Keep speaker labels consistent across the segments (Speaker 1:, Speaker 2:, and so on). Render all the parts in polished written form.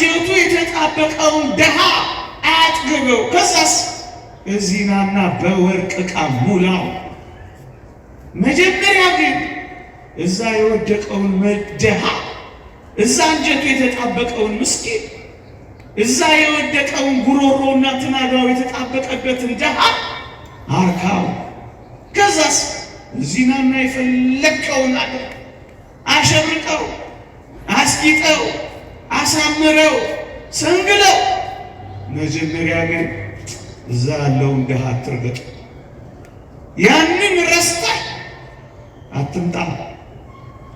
Speaker 1: አንጀቱ የተጣበቀውን ድሃ አያጥግበው። ከዛስ እዚህናና በወርቅ ዕቃ ሙላው። መጀመሪያ ግን እዛ የወደቀውን ድሃ፣ እዛ አንጀቱ የተጣበቀውን ምስኪን፣ እዛ የወደቀውን ጉሮሮና ትናጋው የተጣበቀበትን ድሃ አርካው። ከዛስ እዚህናና የፈለግከውን አድርግ፣ አሸብርቀው፣ አስጊጠው፣ አሳምረው፣ ሰንግለው። መጀመሪያ ግን እዛ ያለውን ድሃ አትርገጥ። ያንን ረስተህ አትምጣ።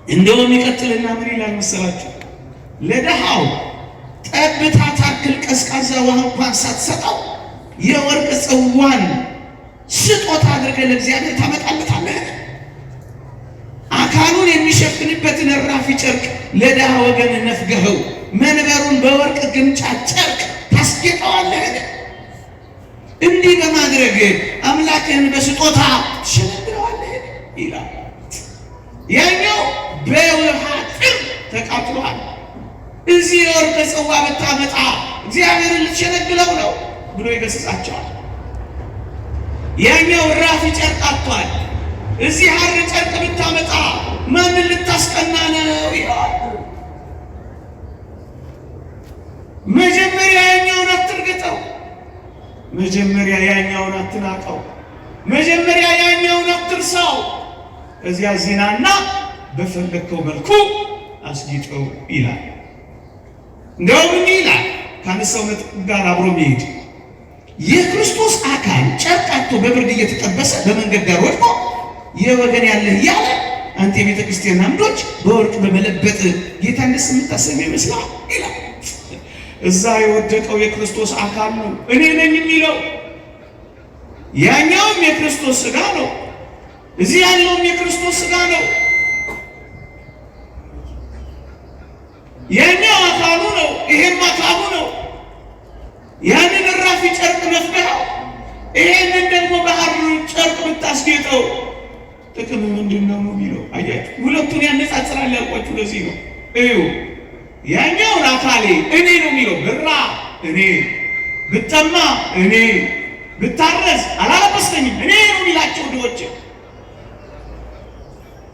Speaker 1: እንደውም ይቀጥልና ምን ይላል መሰላችሁ? ለድሃው ጠብታ ታክል ቀዝቃዛ ውሃ እንኳን ሳትሰጠው የወርቅ ጽዋን ስጦታ አድርገህ ለእግዚአብሔር ታመጣለታለህ። አካሉን የሚሸፍንበትን እራፊ ጨርቅ ለድሃ ወገን ነፍገኸው መንበሩን በወርቅ ግምጫ ጨርቅ ታስጌጠዋለህ። እንዲህ በማድረግ አምላክህን በስጦታ ትሸነግለዋለህ ይላል። ያኛው በውሃ ጥም ተቃጥሏል። እዚህ የወርቅ ጽዋ ብታመጣ እግዚአብሔርን ልትሸነግለው ነው ብሎ ይገስጻቸዋል። ያኛው እራፊ ጨርቅ አጥቷል። እዚህ ሐር ጨርቅ ብታመጣ ማንን ልታስቀና ነው ይላል። መጀመሪያ ያኛውን አትርገጠው። መጀመሪያ ያኛውን አትናቀው። መጀመሪያ ያኛውን አትርሳው። እዚያ ዚናና በፈለከው መልኩ አስጊጠው ይላል። እንደውም እንዲህ ይላል ከአነሳው ነጥብ ጋር አብሮ መሄድ የክርስቶስ አካል ጨርቅ አጥቶ በብርድ እየተጠበሰ በመንገድ ዳር ወድቆ የወገን ያለህ እያለ አንተ የቤተ ክርስቲያን አምዶች በወርቅ በመለበጥ ጌታን ደስ የምታሰኝ ይመስላል ይላል። እዛ የወደቀው የክርስቶስ አካል ነው፣ እኔ ነኝ የሚለው። ያኛውም የክርስቶስ ሥጋ ነው፣ እዚህ ያለውም የክርስቶስ ሥጋ ነው። ያኛው አካሉ ነው፣ ይሄም አካሉ ነው። ያንን እራፊ ጨርቅ ነፍገኸው ይሄንን ደግሞ በሐር ጨርቅ ብታስጌጠው ጥቅም ምንድን ነው የሚለው? አያችሁ፣ ሁለቱን ያነጻጽራል ያልኳችሁ ለዚህ ነው። እዩ፣ ያኛውን አካሌ እኔ ነው የሚለው። ብራ እኔ፣ ብጠማ እኔ፣ ብታረዝ አላለበስከኝም እኔ ነው የሚላቸው ድሆች።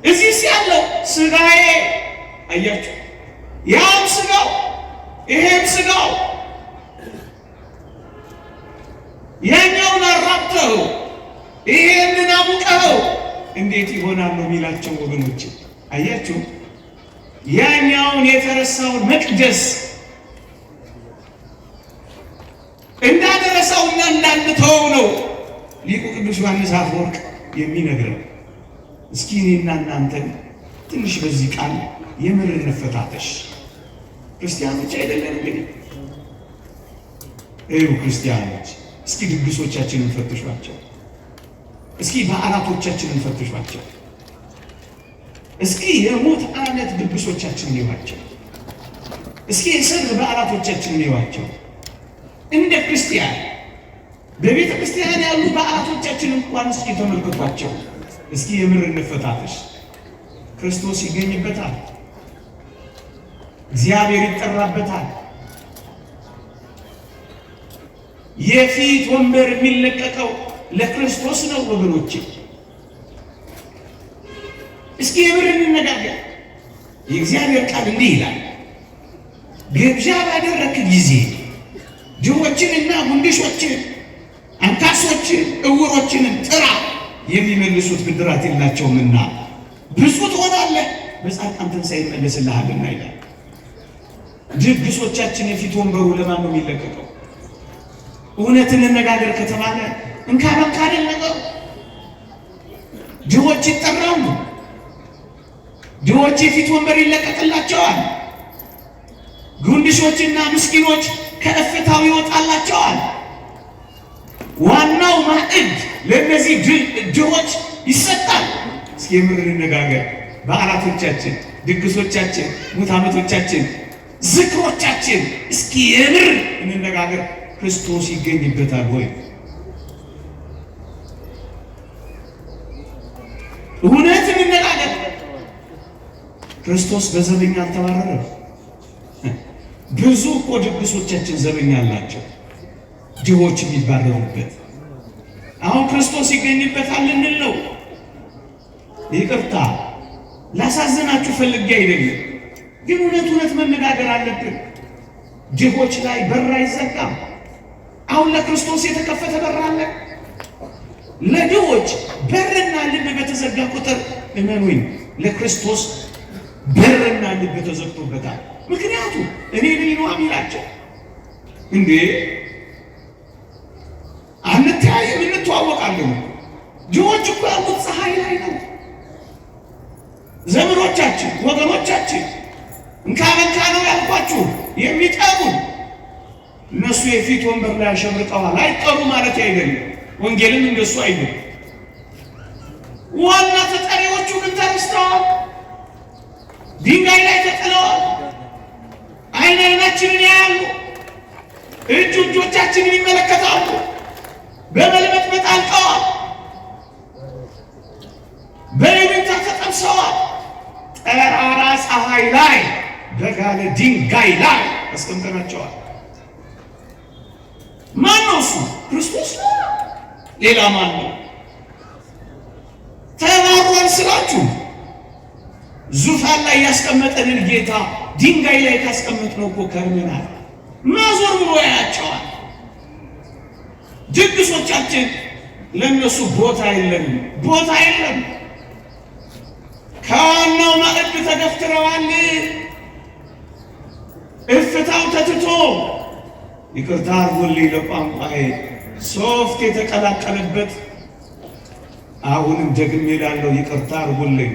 Speaker 1: እዚህ ያለው ሥጋዬ አያችሁ፣ ያም ሥጋው ይሄም ሥጋው። ያኛውን አራብተው ይሄንን አሙቀው እንዴት ይሆናል ነው የሚላቸው ወገኖች። አያችሁ፣ ያኛውን የተረሳውን መቅደስ እንዳደረሰውና እንዳንተው ነው ሊቁ ቅዱስ ዮሐንስ አፈወርቅ የሚነግረው። እስኪ እኔና እናንተን ትንሽ በዚህ ቃል የምር እንፈታተሽ። ክርስቲያኖች አይደለን እንግዲህ? እዩ ክርስቲያኖች፣ እስኪ ድግሶቻችንን ፈትሿቸው። እስኪ በዓላቶቻችንን ፈትሿቸው። እስኪ የሞት አይነት ድግሶቻችንን ይዋቸው። እስኪ የሰርግ በዓላቶቻችንን ይዋቸው። እንደ ክርስቲያን በቤተ ክርስቲያን ያሉ በዓላቶቻችንን እንኳን እስኪ ተመልክቷቸው። እስኪ የምር እንፈታተሽ። ክርስቶስ ይገኝበታል፣ እግዚአብሔር ይጠራበታል። የፊት ወንበር የሚለቀቀው ለክርስቶስ ነው ወገኖቼ። እስኪ የምር እንነጋገር። የእግዚአብሔር ቃል እንዲህ ይላል፣ ግብዣ ባደረክ ጊዜ ድሆችንና ጉንድሾችን፣ አንካሶችን፣ ዕውሮችንን ጥራ፣ የሚመልሱት ብድራት የላቸውምና ብፁዕ ትሆናለህ፣ በጻድቃን ትንሣኤ ይመለስልሃልና ይላል። ድግሶቻችን የፊት ወንበሩ ለማን ነው የሚለቀቀው? እውነትን እንነጋገር ከተባለ እንካ በንካ አይደል ነገሩ። ድሆች ይጠራሉ፣ ድሆች የፊት ወንበር ይለቀቅላቸዋል። ጉንድሾችና ምስኪኖች ከእፍታው ይወጣላቸዋል። ዋናው ማዕድ ለእነዚህ ድሆች ይሰጣል። እስኪ የምር እንነጋገር። በዓላቶቻችን፣ ድግሶቻችን፣ ሙት ዓመቶቻችን፣ ዝክሮቻችን እስኪ የምር እንነጋገር። ክርስቶስ ይገኝበታል ወይ? እውነት እንነጋገር። ክርስቶስ በዘበኛ አልተባረረም። ብዙ እኮ ድግሶቻችን ዘበኛ አላቸው፣ ድሆች የሚባረሩበት። አሁን ክርስቶስ ይገኝበታል እንል ነው። ይቅርታ ላሳዝናችሁ ፈልጌ አይደለም፣ ግን እውነት መነጋገር አለብን። ድሆች ላይ በር አይዘጋም። አሁን ለክርስቶስ የተከፈተ በር አለ። ለድሆች በርና ልብ በተዘጋ ቁጥር እመኑኝ ለክርስቶስ በርና ልብ ተዘግቶበታል። ምክንያቱም እኔ ነው አሚላቸው እንዴ አንተያየም፣ እንተዋወቃለን። ድሆች እኮ ያሉት ፀሐይ ላይ ነው። ዘመዶቻችን ወገኖቻችን እንካ ነው ያልኳችሁ የሚጠሩን እነሱ የፊት ወንበር ላይ አሸብርቀዋል። አይጠሩ ማለት አይደለም። ወንጌልም እንደሱ አይደለም። ዋና ተጠሪዎቹ ግን ተረስተዋል። ድንጋይ ላይ ተጥለዋል። አይናችንን ያያሉ፣ እጆቻችንን ይመለከታሉ። በመልመጥመጥ አልቀዋል። በይሉኝታ ተጠብሰዋል። ጠራራ ፀሐይ ላይ በጋለ ድንጋይ ላይ አስቀምጠናቸዋል። ማን ነው እሱ? ክርስቶስ ነው። ሌላ ማን ነው? ተባሯል ስላችሁ ዙፋን ላይ ያስቀመጠንን ጌታ ድንጋይ ላይ ካስቀመጥነው እኮ ከርመናል። ማዞር ብሎ ያያቸዋል። ድግሶቻችን ለእነሱ ቦታ የለንም፣ ቦታ የለም። ከዋናው ማዕድ ተገፍትረዋል። እፍታው ተትቶ ይቅርታ አድርጉልኝ ለቋንቋዬ ሶፍት የተቀላቀለበት አሁንም ደግሜ እላለሁ ይቅርታ አድርጉልኝ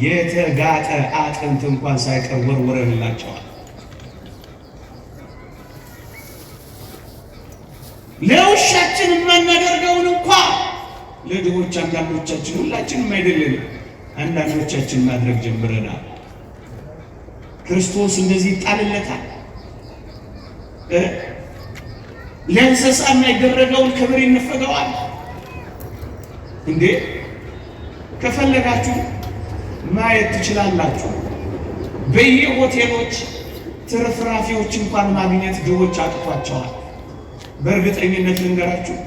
Speaker 1: የተጋጠ አጥንት እንኳን ሳይቀር ወርውረንላቸዋል። ለውሻችን የማናደርገውን እንኳ ለድሆች አንዳንዶቻችን፣ ሁላችንም አይደለንም፣ አንዳንዶቻችን ማድረግ ጀምረናል። ክርስቶስ እንደዚህ ይጣልለታል? ለእንስሳ የማይደረገውን ክብር ይነፈገዋል እንዴ? ከፈለጋችሁ ማየት ትችላላችሁ። በየሆቴሎች ትርፍራፊዎች እንኳን ማግኘት ድሆች አቅቷቸዋል። በእርግጠኝነት ልንገራችሁ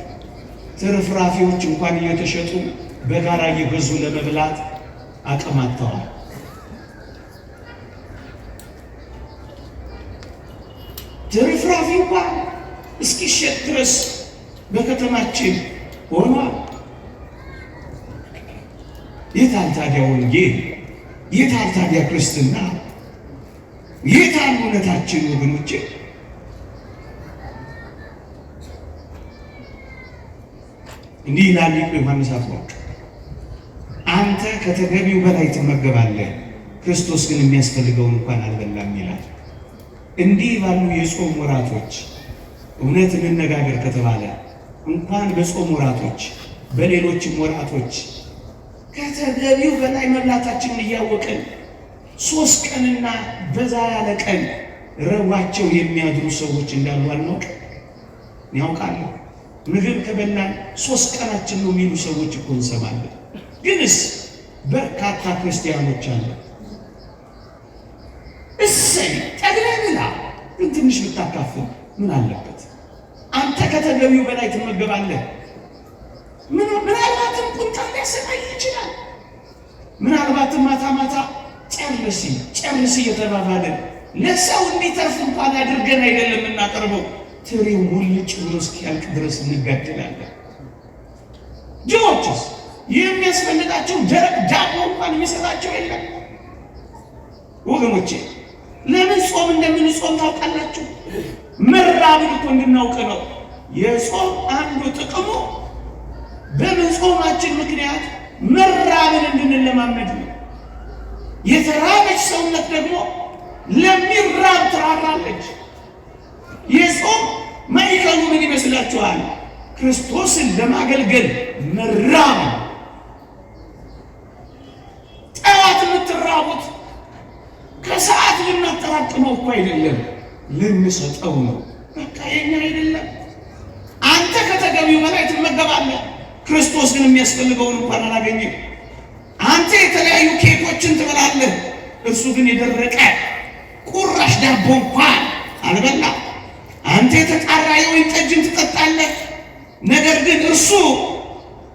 Speaker 1: ትርፍራፊዎች እንኳን እየተሸጡ በጋራ እየገዙ ለመብላት አቅም አጥተዋል። ትርፍራፊ እንኳን እስኪሸጥ ድረስ በከተማችን ሆኗል። የታል ታዲያ ወንጌል? የታል ታዲያ ክርስትና? የታል እውነታችን ወገኖቼ? እንዲህ ይላል ሊቁ ዮሐንስ አፈወርቅ፣ አንተ ከተገቢው በላይ ትመገባለህ፣ ክርስቶስ ግን የሚያስፈልገውን እንኳን አልበላም ይላል። እንዲህ ባሉ የጾም ወራቶች እውነት እንነጋገር ከተባለ እንኳን በጾም ወራቶች በሌሎችም ወራቶች ከተገቢው በላይ መብላታችንን እያወቅን 3 ቀንና በዛ ያለ ቀን ረዋቸው የሚያድሩ ሰዎች እንዳሉ አልናውቅ? ያውቃሉ። ምግብ ከበላን 3 ቀናችን ነው የሚሉ ሰዎች እኮ እንሰማለን። ግንስ በርካታ ክርስቲያኖች አሉ እሰይ ጠግበህ ብላ ግን ትንሽ ብታካፍል ምን አለበት? አንተ ከተገቢው በላይ ትመገባለህ። ምናልባትም ቁንጣን ሊያሰቃይ ይችላል። ምናልባትም ማታ ጨርስ እየተባባለን ለሰው እንዲተርፍ እንኳን አድርገን አይደለም እናቀርበው። ትሪው ሙልጭ ብሎ እስኪያልቅ ድረስ እንጋደላለን። ድሆችስ የሚያስፈልጋቸው ደረቅ ዳቦ እንኳን የሚሰጣቸው የለም። ወገኖቼ ለምን ጾም እንደምንጾም ታውቃላችሁ? መራብን እኮ እንድናውቅ ነው። የጾም አንዱ ጥቅሙ በመጾማችን ምክንያት መራብን እንድንለማመድ ነው። የተራበች ሰውነት ደግሞ ለሚራብ ትራራለች። የጾም ማዕከሉ ምን ይመስላችኋል? ክርስቶስን ለማገልገል መራብ። ጠዋት የምትራቡት ከሰዓት ልናጠራቅመው እኮ አይደለም፣ ልንሰጠው ነው። በቃ የኛ አይደለም። አንተ ከተገቢው በላይ ትመገባለህ፣ ክርስቶስ ግን የሚያስፈልገውን እንኳን አላገኘም። አንተ የተለያዩ ኬኮችን ትበላለህ፣ እርሱ ግን የደረቀ ቁራሽ ዳቦ እንኳን አልበላም። አንተ የተጣራ የወይን ጠጅን ትጠጣለህ፣ ነገር ግን እርሱ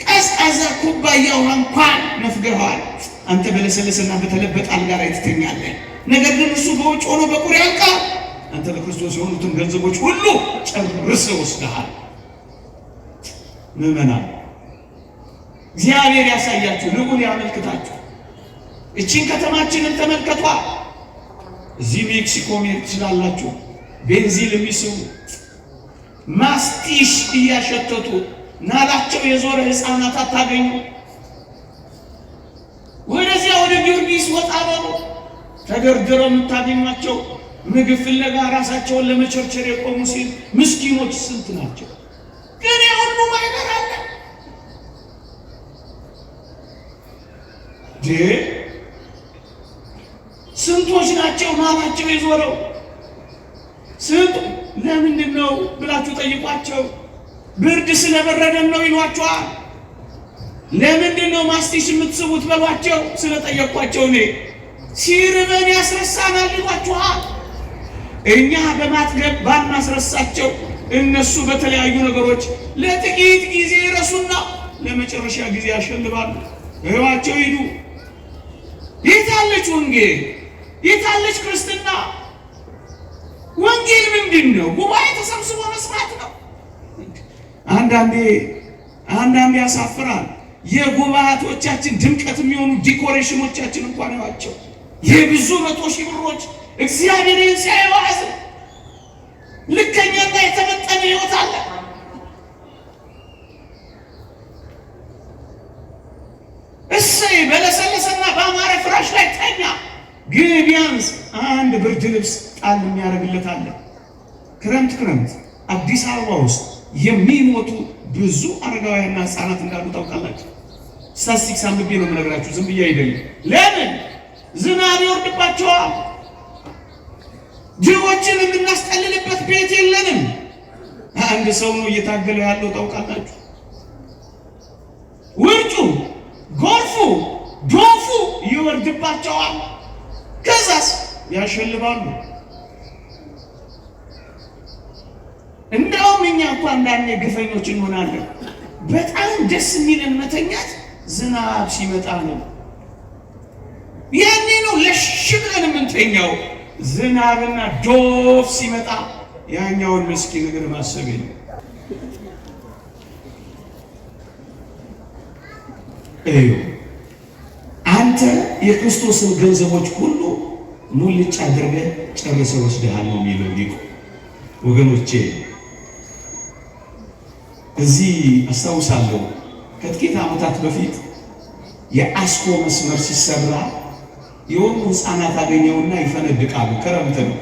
Speaker 1: ቀዝቃዛ ኩባያ ውሃ እንኳን ነፍገኸዋል። አንተ በለሰለሰና በተለበጠ አልጋ ላይ ትተኛለህ፣ ነገር ግን እርሱ በውጭ ሆኖ በቁር ያልቃል። አንተ ለክርስቶስ የሆኑትን ገንዘቦች ሁሉ ጨርሰህ ወስደሃል። ምዕመናን እግዚአብሔር ያሳያችሁ፣ ልዑል ያመልክታችሁ። እቺን ከተማችንን ተመልከቷ። እዚህ ሜክሲኮ መሄድ ትችላላችሁ። ቤንዚን የሚስቡ ማስቲሽ እያሸተቱ ናላቸው የዞረ ሕፃናት አታገኙ። ወደዚያ ወደ ጊዮርጊስ ወጣ በሉ፣ ተደርድረው የምታገኟቸው ምግብ ፍለጋ ራሳቸውን ለመቸርቸር የቆሙ ሲል ምስኪኖች ስንት ናቸው? ግን የሁሉ ማይበር አለ። ስንቶች ናቸው ናላቸው የዞረው? ስንቱ ለምንድን ነው ብላችሁ ጠይቋቸው። ብርድ ስለበረደን ነው ይሏቸዋል። ለምንድን ነው ማስቲሽ የምትስቡት በሏቸው። ስለጠየቋቸው እኔ ሲርበን ያስረሳናል ይሏቸዋል። እኛ በማጥገብ ባናስረሳቸው እነሱ በተለያዩ ነገሮች ለጥቂት ጊዜ ይረሱና ለመጨረሻ ጊዜ ያሸልባሉ። እባቸው ሂዱ። የታለች ወንጌል? የታለች ክርስትና? ወንጌል ምንድን ነው? ጉባኤ ተሰብስቦ መስማት ነው። አንዳንዴ ያሳፍራል። የጉባኤቶቻችን ድምቀት የሚሆኑ ዲኮሬሽኖቻችን እንኳን ናቸው የብዙ 100 ሺህ ብሮች። እግዚአብሔርን ሲያይዋዝ ልከኛና የተመጠነ ሕይወት አለ። እሰይ በለሰለሰና በአማረ ፍራሽ ላይ ተኛ። ግን ቢያንስ አንድ ብርድ ልብስ ጣል የሚያደርግለት አለ። ክረምት አዲስ አበባ ውስጥ የሚሞቱ ብዙ አረጋውያንና ሕፃናት እንዳሉ ታውቃላችሁ። ስታቲስቲክስ አንብቤ ነው የምነግራችሁ፣ ዝም ብዬ አይደለም። ለምን? ዝናብ ይወርድባቸዋል። ጅቦችን የምናስጠልልበት ቤት የለንም። አንድ ሰው ነው እየታገለ ያለው ታውቃላችሁ። ውርጩ፣ ጎርፉ፣ ዶፉ ይወርድባቸዋል። ከዛስ ያሸልባሉ። እንደውም እኛ እኮ አንዳንዴ ግፈኞች እንሆናለን። በጣም ደስ የሚለን መተኛት ዝናብ ሲመጣ ነው። ያኔ ነው ለሽ ብለን የምንተኛው። ዝናብና ዶፍ ሲመጣ ያኛውን ምስኪን እግር ማሰብ ነው። አንተ የክርስቶስን ገንዘቦች ሁሉ ሙልጭ አድርገህ ጨርሰህ ወስደሃል ነው የሚለው ሊቁ። ወገኖቼ እዚህ አስታውሳለሁ ከጥቂት ዓመታት በፊት የአስኮ መስመር ሲሰራ የሆኑ ሕፃናት አገኘውና ይፈነድቃሉ። ክረምት ነው።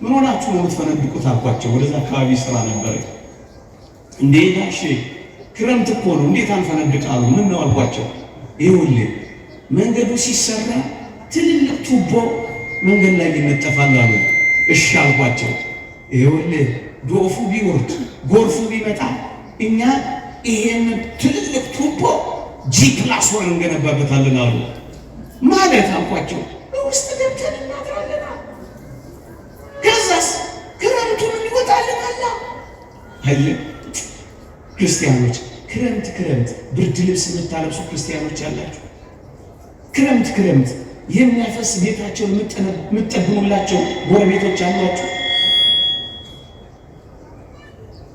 Speaker 1: ምን ሆናችሁ ነው የምትፈነድቁት አልኳቸው። ወደዛ አካባቢ ስራ ነበር። እንዴ ጋሼ ክረምት እኮ ነው እንዴት አንፈነድቃሉ? ምን ነው አልኳቸው። ይኸውልህ መንገዱ ሲሰራ ትልልቅ ቱቦ መንገድ ላይ ይነጠፋል አሉ። እሺ አልኳቸው። ይኸውልህ ዶፉ ቢወርድ ጎርፉ ቢመጣ እኛ ይሄን ትልልቅ ቱቦ G+1 እንገነባበታለን አሉ። ማለት አልኳቸው። ውስጥ ገብተን እናድራለን። ከዛስ ክረምቱን እንወጣለን አለ። ክርስቲያኖች ክረምት ብርድ ልብስ የምታለብሱ ክርስቲያኖች አላችሁ። ክረምት የሚያፈስ ቤታቸውን የምትጠግኑላቸው ጎረቤቶች አሏችሁ።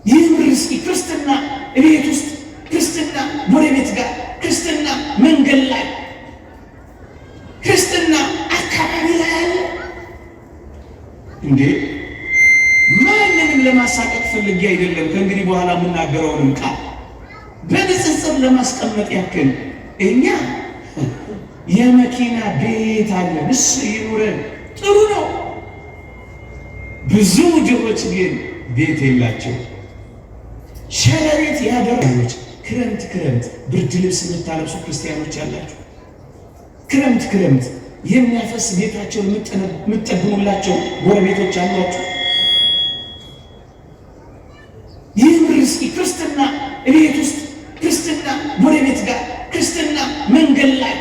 Speaker 1: ይህ ርስቂ ክርስትና ቤት ውስጥ፣ ክርስትና ጎረቤት ጋር፣ ክርስትና መንገድ ላይ፣ ክርስትና አካባቢ ላይ አለ እንዴ! ማንንም ለማሳቀቅ ፈልጌ አይደለም። ከእንግዲህ በኋላ የምናገረውንም ቃል በንጽጽር ለማስቀመጥ ያክል እኛ የመኪና ቤት አለን። እሱ ይኑረን፣ ጥሩ ነው። ብዙ ድሆች ግን ቤት የላቸው። ሸለቤት ያደረጉት ክረምት ብርድ ልብስ የምታለብሱ ክርስቲያኖች አላችሁ። ክረምት የሚያፈስ ቤታቸውን የምትጠግኑላቸው ጎረቤቶች አሏችሁ። ይህ ርስቂ ክርስትና ቤት ውስጥ፣ ክርስትና ጎረቤት ጋር፣ ክርስትና መንገድ ላይ፣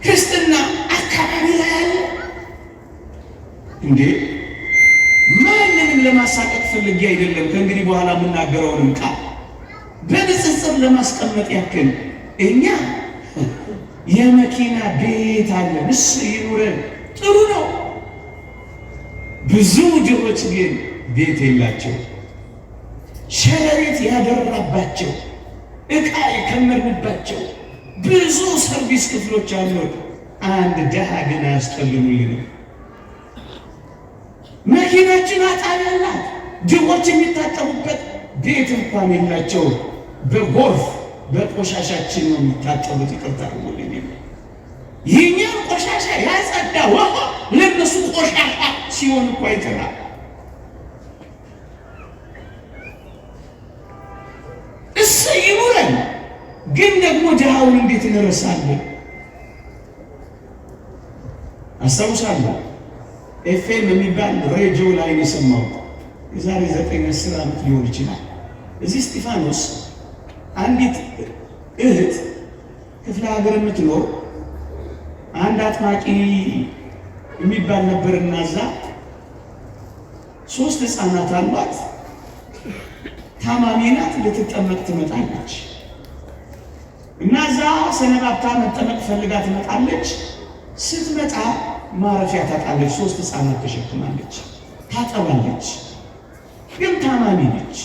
Speaker 1: ክርስትና አካባቢ ላይ አለ እንዴ! ማንንም ለማሳቀቅ ፈልጌ አይደለም። ከእንግዲህ በኋላ የምናገረውንም ቃል በንጽጽር ለማስቀመጥ ያክል እኛ የመኪና ቤት አለን፣ እሱ ይኑረን፣ ጥሩ ነው። ብዙ ድሆች ግን ቤት የላቸው፣ ሸረሪት ያደራባቸው፣ ዕቃ የከመርንባቸው ብዙ ሰርቪስ ክፍሎች አሉት። አንድ ድሃ ግን አያስጠልሉልንም። መኪናችን አጣሪ አላት፣ ድሆች የሚታጠቡበት ቤት እንኳን የላቸው። በጎርፍ በቆሻሻችን ነው የሚታጠቡት። ይቅርታ አድርጉልኝ። ይህኛን ቆሻሻ ያጸዳ ውሃ ለነሱ ቆሻሻ ሲሆን እኮ አይተናል። እሰይ ይኑረን። ግን ደግሞ ድሃውን እንዴት እንረሳለን? አስታውሳለሁ ኤፍኤም የሚባል ሬዲዮ ላይ የሰማሁት የዛሬ 9-10 ዓመት ሊሆን ይችላል። እዚህ እስጢፋኖስ አንዲት እህት ክፍለ ሀገር የምትኖር አንድ አጥማቂ የሚባል ነበርና እዛ 3 ሕፃናት አሏት። ታማሚ ናት። ልትጠመቅ ትመጣለች እና እዛ ሰነባብታ መጠመቅ ፈልጋ ትመጣለች። ስትመጣ ማረፊያ ታጣለች። 3 ሕፃናት ተሸክማለች። ታጠባለች፣ ግን ታማሚ ነች።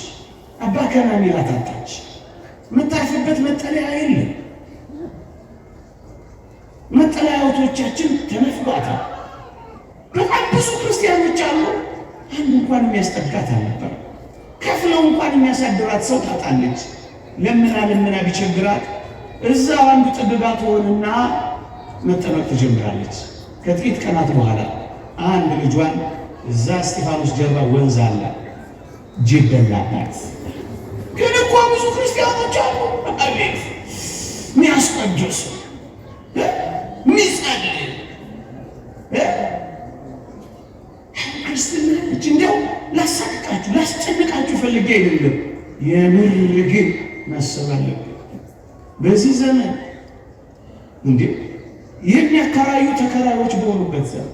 Speaker 1: አባ ከናሚ ላታጣች። የምታርፍበት መጠለያ የለም። መጠለያዎቻችን ተነፍጓታል። በጣም ብዙ ክርስቲያኖች አሉ። አንድ እንኳን የሚያስጠጋት አልነበረ። ከፍለው እንኳን የሚያሳድራት ሰው ታጣለች። ለምና ቢቸግራት እዛው አንዱ ጥግባት ሆንና መጠመቅ ትጀምራለች። ከጥቂት ቀናት በኋላ አንድ ልጇን እዛ እስጢፋኖስ ጀርባ ወንዝ አለ ጅብ በላባት። ግን እኮ ብዙ ክርስቲያኖች አሉ። አቤት ሚያስቀድሱ ሚጸልይ ክርስትና ልጅ እንዲያው ላሳቅቃችሁ ላስጨንቃችሁ ፈልጌ አይደለም። የምር ግን ማሰብ አለብን። በዚህ ዘመን እንዴ የሚያከራዩ ተከራዮች በሆኑበት ዘመን፣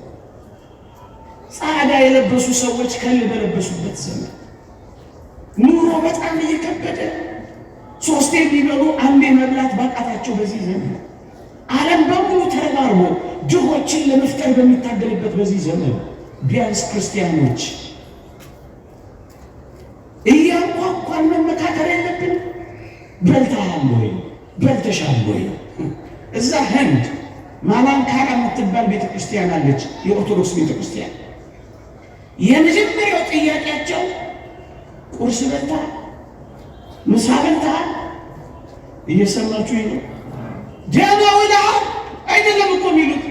Speaker 1: ጻዕዳ የለበሱ ሰዎች ከል በለበሱበት ዘመን፣ ኑሮ በጣም እየከበደ 3 የሚበሉ 1 መብላት ባቃታቸው በዚህ ዘመን፣ ዓለም በሙሉ ተረባርቦ ድሆችን ለመፍጠር በሚታገልበት በዚህ ዘመን ቢያንስ ክርስቲያኖች እያንኳኳን መመካከር የለብን? በልተሃል ወይ? በልተሻል ወይ? እዛ ህንድ ማላንካራ የምትባል ቤተክርስቲያን አለች፣ የኦርቶዶክስ ቤተክርስቲያን። የመጀመሪያው ጥያቄያቸው ቁርስ በልተሃል? ምሳ በልተሃል? እየሰማችሁ ነው? ደህና ውለሃል አይደለም እኮ የሚሉት፣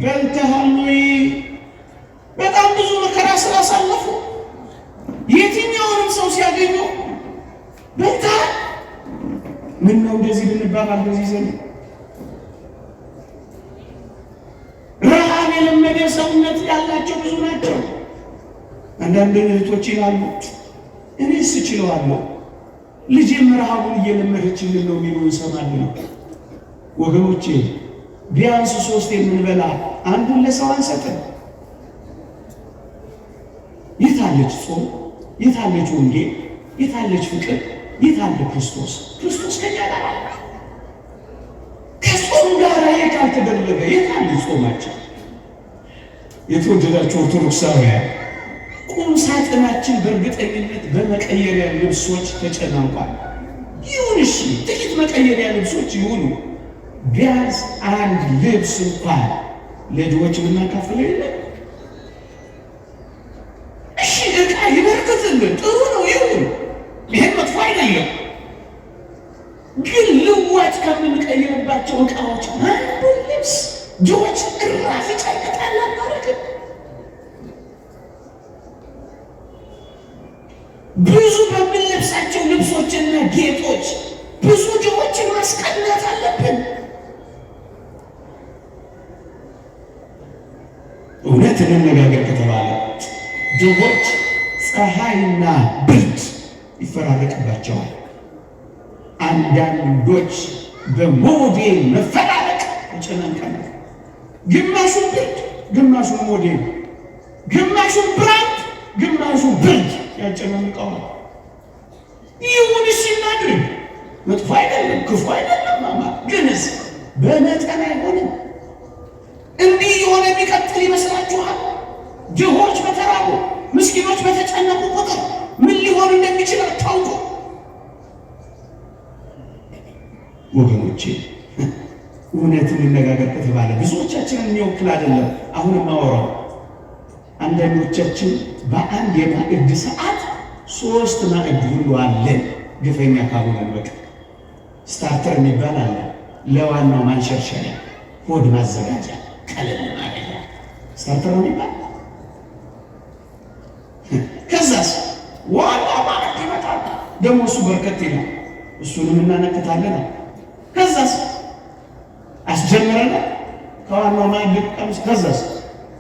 Speaker 1: በልተሃል ወይ? በጣም ብዙ መከራ ስላሳለፉ የትኛውንም ሰው ሲያገኙ በልተሃል? ምን ነው እንደዚህ ብንባባል በዚህ ዘመን? ረሃብ የለመደ ሰውነት ያላቸው ብዙ ናቸው። አንዳንድ እህቶች ይላሉ እኔስ እችለዋለሁ፣ ልጄም ረሃቡን እየለመደችልን ነው የሚሉ እንሰማለን። ወገኖቼ ቢያንስ 3 የምንበላ አንዱን ለሰው አንሰጥም። የታለች ጾም? የታለች ወንጌል? የታለች ፍቅር? የታለ ክርስቶስ? ክርስቶስ ከኛ ጋር አለ። ከጾም ጋር ካልተደረገ የታለ ጾማችን? የተወደዳችሁ ኦርቶዶክሳውያን ቁም ሳጥናችን በእርግጠኝነት በመቀየሪያ ልብሶች ተጨናንቋል። ይሁን እሺ፣ ጥቂት መቀየሪያ ልብሶች ይሁኑ። ቢያንስ አንድ ልብስ እንኳን ለድሆች የምናካፍለው የለም። እሺ ዕቃ ይበርክትልን፣ ጥሩ ነው ይሁን፣ ይሄን መጥፎ አይደለም። ግን ልዋጭ ከምንቀይርባቸው ዕቃዎች አንዱን ልብስ ድሆች እራፊ ጨርቅጣል አናረግም። ብዙ በምንለብሳቸው ልብሶችና ጌጦች ብዙ ድሆችን ማስቀናት አለብን። እውነት እንነጋገር ከተባለ ድሆች ፀሐይና ብርድ ይፈራረቅባቸዋል። አንዳንዶች በሞዴል መፈራረቅ ተጨናንቀናል። ግማሹን ብርድ፣ ግማሹን ሞዴል፣ ግማሹን ብራንድ፣ ያጨናንቀዋል። ይሁን እሺ እናድርግ፣ መጥፎ አይደለም ክፉ አይደለም ማለት ግንስ በመጠን አይሆንም። እንዲህ የሆነ የሚቀጥል ይመስላችኋል? ድሆች በተራቡ ምስኪኖች በተጨነቁ ቁጥር ምን ሊሆን እንደሚችል አታውቁ ወገኖቼ። እውነትን እንነጋገር ከተባለ ብዙዎቻችንን የሚወክል አይደለም። አሁን ማወራው አንዳንዶቻችን በአንድ የማዕድ ሰዓት 3 ማዕድ ሁሉ አለን። ግፈኛ ካልሆነን በቃ ስታርተር የሚባል አለ፣ ለዋናው ማንሸርሸሪያ ሆድ ማዘጋጃ ቀለል ማለት ስታርተር የሚባል ከዛስ ዋና ማዕድ ይመጣል። ደግሞ እሱ በርከት ይላል፣ እሱንም እናነክታለን። ከዛስ አስጀምረን ከዋናው ማዕድ ቀምስ፣ ከዛስ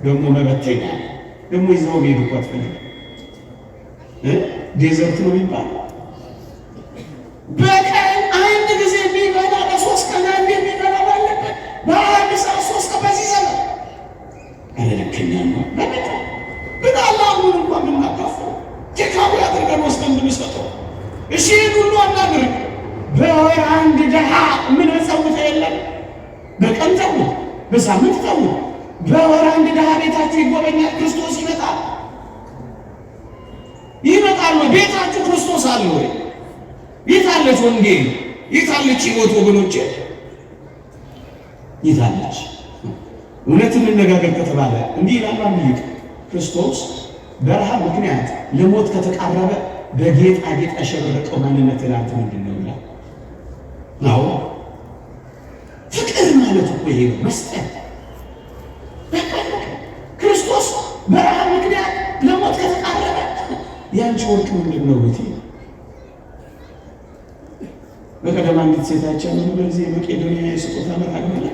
Speaker 1: ደግሞ መበተኛ ደግሞ ይዘው ሄዱ እኮ አትፈልግም። ዴዘርት ነው የሚባለው። በቀን አንድ ጊዜ የሚበላ በ3 ቀን አንድ የሚበላ ባለበት በአንድ ሰዓት 3 ቀን በዚህ ዘመን አለልከኛ ነው። በመጣ ግን አላሁን እንኳን የምናካፈው ቴካዊ አድርገን ወስደን ብንሰጠው እሺ ሁሉ አናድርግ። በወር አንድ ድሃ ምን መጸውተ የለም። በቀን ተውት፣ በሳምንት ተውት፣ በወር አንድ ድሃ ቤታችሁ ይጎበኛል። ክርስቶስ ይመጣል። ይመጣል ነው ቤታችሁ ክርስቶስ አለ ወይ? የታለች ወንጌል? የታለች ሕይወት? ወገኖቼ የታለች? እውነትን እንነጋገር ከተባለ እንዲህ ይላል አንድ ሊቅ፣ ክርስቶስ በረሃብ ምክንያት ለሞት ከተቃረበ በጌጣጌጥ ያሸበረቀው ማንነት ላንተ ምንድን ነው ይላል። አዎ ፍቅር ማለት እኮ ይሄ ነው፣ መስጠት። ክርስቶስ በረሃብ ምክንያት ለሞት ከተቃረበ ያንቺ ወርቅ ምንድን ነው ቤቴ? በቀደም አንዲት ሴታችን በዚህ መቄዶንያ የስጦታ መርሃ ግብር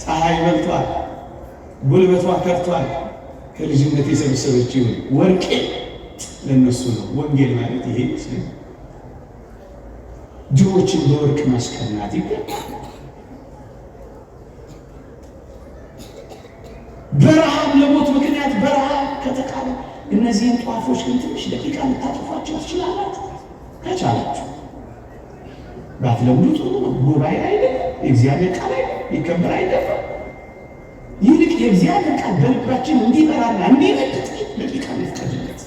Speaker 1: ፀሐይ በልቷል፣ ጉልበቷ ከርቷል። ከልጅነት የሰበሰበችው ወርቄ ለነሱ ነው። ወንጌል ማለት ይሄ ነው። ድሆችን በወርቅ ማስቀናት ይገባል። በረሃብ ለሞት ምክንያት በረሃብ ከተቃለ እነዚህን ጧፎች ግን ትንሽ ደቂቃ ልታጠፏቸው ትችላላችሁ ከቻላችሁ። ባትለምዱ ጥሩ ነው። ጉባኤ አይደለም፣ የእግዚአብሔር ቃል አይደለም፣ ይከበር አይደለም። ይልቅ የእግዚአብሔር ቃል በልባችን እንዲበራና እንዲነጥጥ ደቂቃ ልትቀድለት።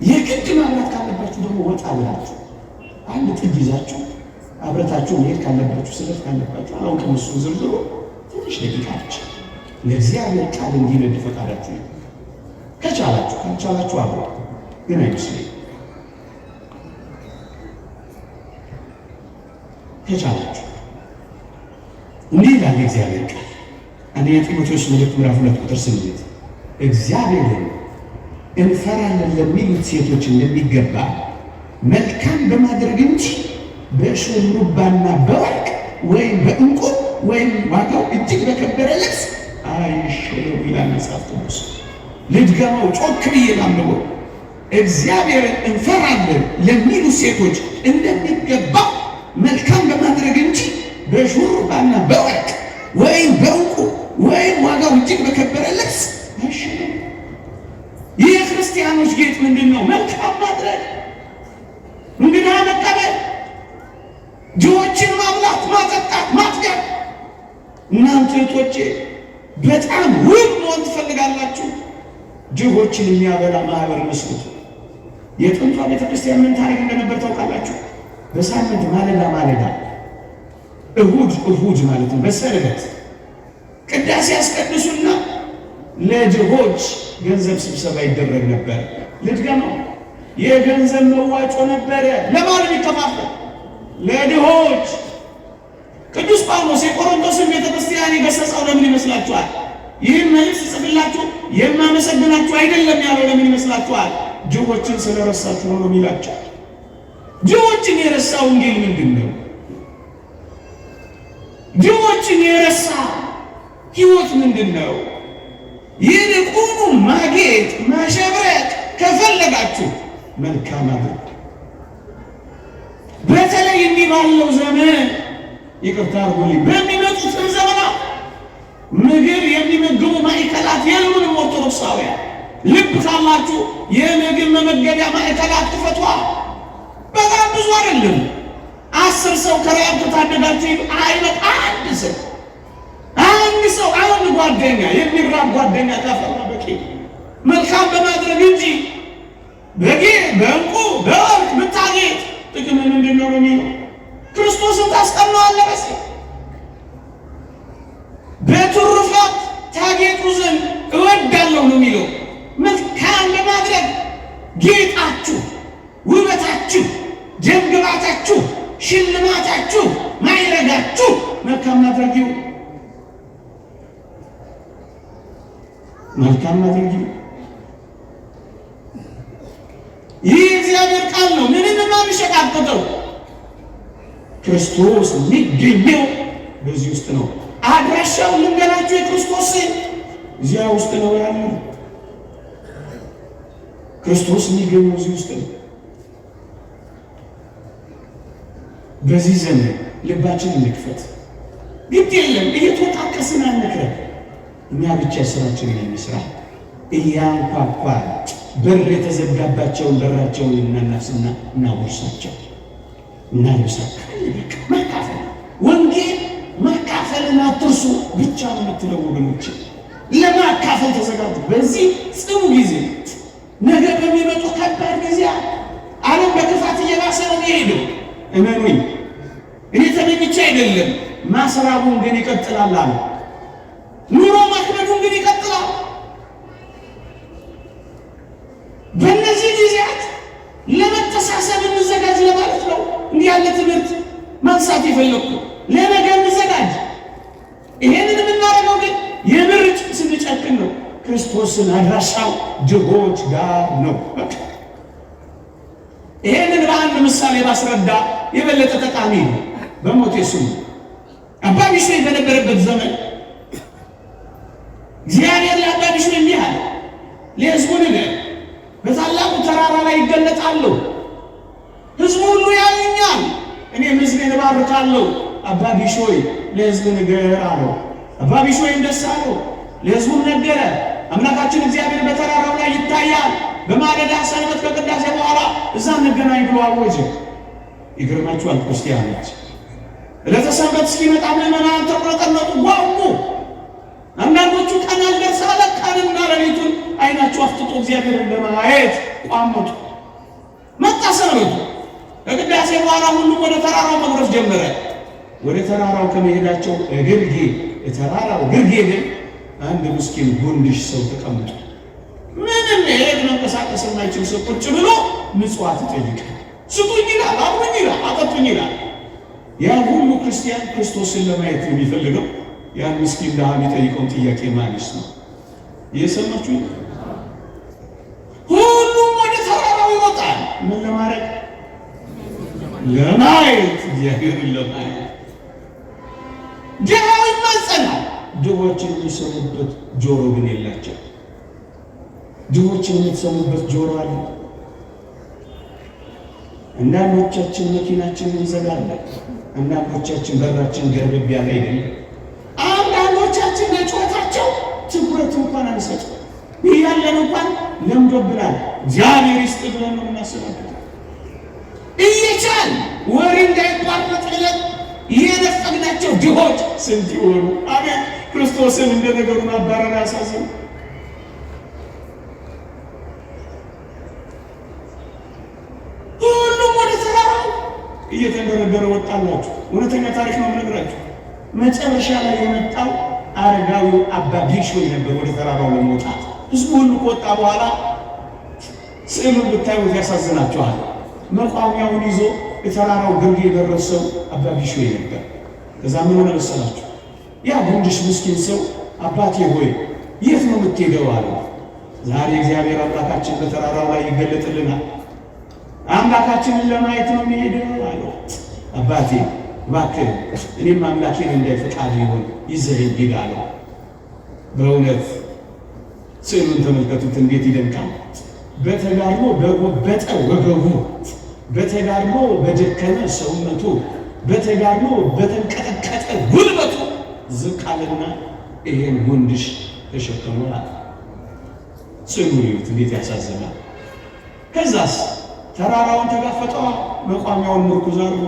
Speaker 1: የግድ ማብራት ካለባችሁ ደግሞ ወጣ ብላችሁ አንድ ጥግ ይዛችሁ አብረታችሁ መሄድ ካለባችሁ ስለት ካለባችሁ አላውቅም፣ እሱን ዝርዝሩ ትንሽ ደቂቃ ብቻ ለእግዚአብሔር ቃል እንዲነድ ፈቃዳችሁ ነው። ከቻላችሁ ካልቻላችሁ አብሮ ግን አይመስለኝም። ከቻላችሁ እንዲህ ይላል የእግዚአብሔር ቃል አንደኛ ጢሞቴዎስ መልእክት ምዕራፍ 2 ቁጥር 8 እግዚአብሔርን እንፈራለን ለሚሉት ሴቶች እንደሚገባ መልካም በማድረግ እንጂ በሹሩባና በወርቅ ወይም በዕንቁ ወይም ዋጋው እጅግ በከበረ ልብስ አይሸለሙ ይላል መጽሐፍ ቅዱስ። ልድገመው ጮክ ብዬ ላምበው። እግዚአብሔርን እንፈራለን ለሚሉ ሴቶች እንደሚገባ መልካም በማድረግ እንጂ በሹሩባና በወርቅ ወይም በዕንቁ ወይም ዋጋው እጅግ በከበረ ልብስ አይሸለሙ። ይህ የክርስቲያኖች ጌጥ ምንድን ነው? መልካም ማድረግ፣ እንግዳ መቀበል፣ ድሆችን ማብላት፣ ማጠጣት፣ ማጥገብ። እናንተ እህቶቼ በጣም ውብ መሆን ትፈልጋላችሁ? ድሆችን የሚያበላ ማህበር መስሉት። የጥንቷ ቤተክርስቲያን ምን ታሪክ እንደነበር ታውቃላችሁ? በሳምንት ማለዳ ማለዳ እሁድ እሁድ ማለት ነው በሰንበት ቅዳሴ ያስቀድሱና ለድሆች ገንዘብ ስብሰባ ይደረግ ነበር። ልድገመው፣ የገንዘብ መዋጮ ነበረ። ለማን የሚከፋፈል? ለድሆች። ቅዱስ ጳውሎስ የቆሮንቶስን ቤተክርስቲያን የገሰጸው ለምን ይመስላችኋል? ይህን መልእክት ጽፍላችሁ የማመሰግናችሁ አይደለም ያለው ለምን ይመስላችኋል? ድሆችን ስለረሳችሁ ነው የሚላቸው። ድሆችን የረሳ ወንጌል ምንድን ነው? ድሆችን የረሳ ሕይወት ምንድን ነው? ይልቁኑ ማጌጥ ማሸብረቅ ከፈለጋችሁ መልካም አድርጉ። በተለይ እንዲህ ባለው ዘመን ይቅርታ አድርጉልኝ፣ በሚመጡትም ዘመናት ምግብ የሚመግቡ ማዕከላት የሉንም። ኦርቶዶክሳውያን ልብ ካላችሁ የምግብ መመገቢያ ማዕከላት ክፈቷ። በጣም ብዙ አይደለም። 10 ሰው ከረሃብ ከታደጋችሁ አይበቃ። አንድ ሰው አንድ ጓደኛ የሚራብ ጓደኛ ካፈራ በቂ። መልካም በማድረግ እንጂ በእንቁ በወርቅ ብታጌጥ ጥቅም ምንድን ነው የሚለው? ክርስቶስን ታስቀናዋለህ በዚህ በትሩፋት ታጌጡ ዘንድ እወዳለሁ ነው የሚለው። መልካም በማድረግ ጌጣችሁ፣ ውበታችሁ፣ ጀምግባታችሁ፣ ሽልማታችሁ፣ ማይረጋችሁ መልካም ማድረግ ይሁን። መልካም ማድረግ ይሁን። ይህ እግዚአብሔር ቃል ነው። ምንም የማንሸቃቀጠው ክርስቶስ የሚገኘው በዚህ ውስጥ ነው። አድራሻው ልንገራችሁ። የክርስቶስ እዚያ ውስጥ ነው ያለው። ክርስቶስ የሚገኘው እዚህ ውስጥ ነው። በዚህ ዘመን ልባችን እንክፈት። ግድ የለም እየተወቃቀስን አንክረን። እኛ ብቻ ስራችንን እንስራ። እያንኳኳ በር የተዘጋባቸውን በራቸውን እናናፍስና እናውርሳቸው። ማካፈል ወንጌል ማካፈልን አትርሱ ብቻ የምትለው ወገኖች፣ ለማካፈል ተዘጋጁ። በዚህ ጽኑ ጊዜ፣ ነገ በሚመጡ ከባድ ጊዜ ዓለም በክፋት እየባሰ ነው የሚሄደው። እመኑኝ፣ እኔ ተመኝቼ አይደለም። ማስራቡን ግን ይቀጥላል አለ። ኑሮ ማክበዱን ግን ይቀጥላል። በእነዚህ ጊዜያት ለመተሳሰብ እንዘጋጅ ለማለት ነው እንዲህ ያለ ትምህርት ማንሳት የፈለኩ። ለነገ እንዘጋጅ። ይሄንን የምናደርገው ግን የምርጭ ስንጨክን ነው። ክርስቶስን አድራሻው ድሆች ጋር ነው። በቃ ይሄንን በአንድ ምሳሌ ባስረዳ የበለጠ ጠቃሚ ነው። በሞቴ ስሙ አባ ቢሾይ በነበረበት ዘመን እግዚአብሔር ለአባ ቢሾይ እንዲህ አለ፣ ለሕዝቡ ንገር፣ በታላቁ ተራራ ላይ ይገለጣሉ፣ ሕዝቡ ሁሉ ያዩኛል፣ እኔም ሕዝቤን እባርካለሁ። አባ ቢሾይ ለሕዝብ ንገር አለው። አባ ቢሾይም ደስ አለው፣ ለሕዝቡም ነገረ። አምላካችን እግዚአብሔር በተራራው ላይ ይታያል፣ በማለዳ ሰንበት ከቅዳሴ በኋላ እዛ እንገናኝ ብሎ አወጀ። ይገርማችኋል ክርስቲያኖች፣ ዕለተ ሰንበት እስኪመጣ ምዕመናን ተቁረጠነጡ፣ ጓጉ። አንዳንዶቹ ቀን አልደርስ አለ፣ ቀንና ሌሊቱን አይናቸው አፍጥጦ እግዚአብሔርን ለማየት ቋመጡ። መጣ ሰንበቱ። ከቅዳሴ በኋላ ሁሉም ወደ ተራራው መጉረፍ ጀመረ። ወደ ተራራው ከመሄዳቸው ግርጌ የተራራው ግርጌ ግን አንድ ምስኪን ጉንድሽ ሰው ተቀምጦ ምንም መሄድ መንቀሳቀስ የማይችል ሰው ቁጭ ብሎ ምጽዋት ይጠይቃል። ስጡኝ ይላል፣ አብሩኝ ይላል፣ አጠጡኝ ይላል። ያ ሁሉ ክርስቲያን ክርስቶስን ለማየት የሚፈልገው ያን ምስኪን ድሃ የሚጠይቀውን ጥያቄ ማለስ ነው። እየሰማችሁ? ሁሉም ወደ ተራራው ይወጣል። ምን ለማድረግ? ለማየት፣ እግዚአብሔርን ለማየት። ድሃው ይማጸናል። ድሆችን የሚሰሙበት ጆሮ ግን የላቸው። ድሆችን የምትሰሙበት ጆሮ አለ። አንዳንዶቻችን መኪናችንን እንዘጋለን። አንዳንዶቻችን በራችን ገርበብ ያለ አይደለም። አንዳንዶቻችን ለጩኸታቸው ትኩረት እንኳን አንሰጥም። ይህ ያለን እንኳን ለምዶብናል። እግዚአብሔር ይስጥ ብለን ነው የምናስባቸው። እየቻል ወሬ እንዳይቋረጥልን የነፈግናቸው ድሆች ስንት ይሆኑ? አቤት! ክርስቶስን እንደ ነገሩ ማባረር ያሳዝን። ሁሉም ወደ ተራራው እየተንደረደረ ወጣላችሁ። እውነተኛ ታሪክ ነው የምነግራችሁ። መጨረሻ ላይ የመጣው አረጋዊው አባ ቢሾይ ነበር ወደ ተራራው ለመውጣት። ህዝቡ ሁሉ ከወጣ በኋላ ስዕሉን ብታዩት ያሳዝናችኋል። መቋሚያውን ይዞ የተራራው ግርጌ የደረሰው አባ ቢሾይ ነበር። ከዛ ምን ሆነ መሰላችሁ? ያ ጉንድሽ ምስኪን ሰው አባቴ ሆይ የት ነው የምትሄደው አለው። ዛሬ እግዚአብሔር አምላካችን በተራራው ላይ ይገለጥልናል። አምላካችንን ለማየት ነው የሚሄደው አለው። አባቴ እባክህ እኔም አምላኬን እንዳይፈቃድ ይሆን ይዘኸኝ ሂድ አለው። በእውነት ስዕሉን ተመልከቱት፣ እንዴት ይደንቃል! በተጋድሎ በጎበጠ ወገቡ፣ በተጋድሎ በደከመ ሰውነቱ፣ በተጋድሎ በተንቀጠቀጠ ጉልበቱ ዝቅ አለና ይሄን ጉንድሽ ተሸክሟል። ጽኑት እንዴት ያሳዝናል። ከዛስ ተራራውን ተጋፈጠዋ መቋሚያውን ምርኩዝ አድርጎ።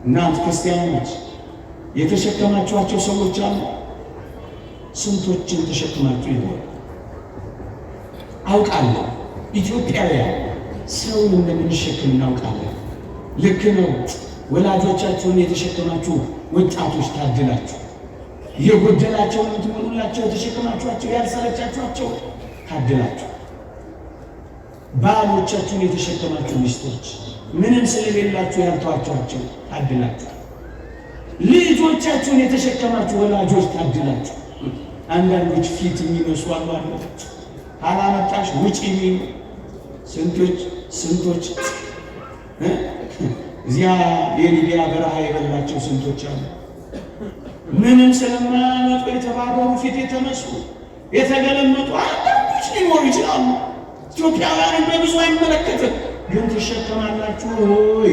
Speaker 1: እናንተ ክርስቲያኖች የተሸከማችኋቸው ሰዎች አሉ። ስንቶችን ተሸክማችሁ ይሆን? አውቃለሁ ኢትዮጵያውያን ሰውን እንደምንሸክም እናውቃለን። ልክ ነው። ወላጆቻችሁን የተሸከማችሁ ወጣቶች ታድላችሁ። የጎደላቸውን የምትሞሉላቸው የተሸከማችኋቸው ያልሰለቻችኋቸው ታድላችሁ። ባሎቻችሁን የተሸከማችሁ ሚስቶች ምንም ስለሌላችሁ ያልተዋችኋቸው ታድላችሁ። ልጆቻችሁን የተሸከማችሁ ወላጆች ታድላችሁ። አንዳንዶች ፊት የሚነሱ አሉ። አላመጣሽ ውጪ የሚሉ ስንቶች እዚያ የሊቢያ በረሃ የበላቸው ስንቶች አሉ። ምንም ስለማያመጡ የተባረሩ ፊት የተነሱ የተገለመጡ አንዳንዶች ሊኖሩ ይችላሉ። ኢትዮጵያውያንን በብዙ አይመለከትም። ግን ትሸከማላችሁ ሆይ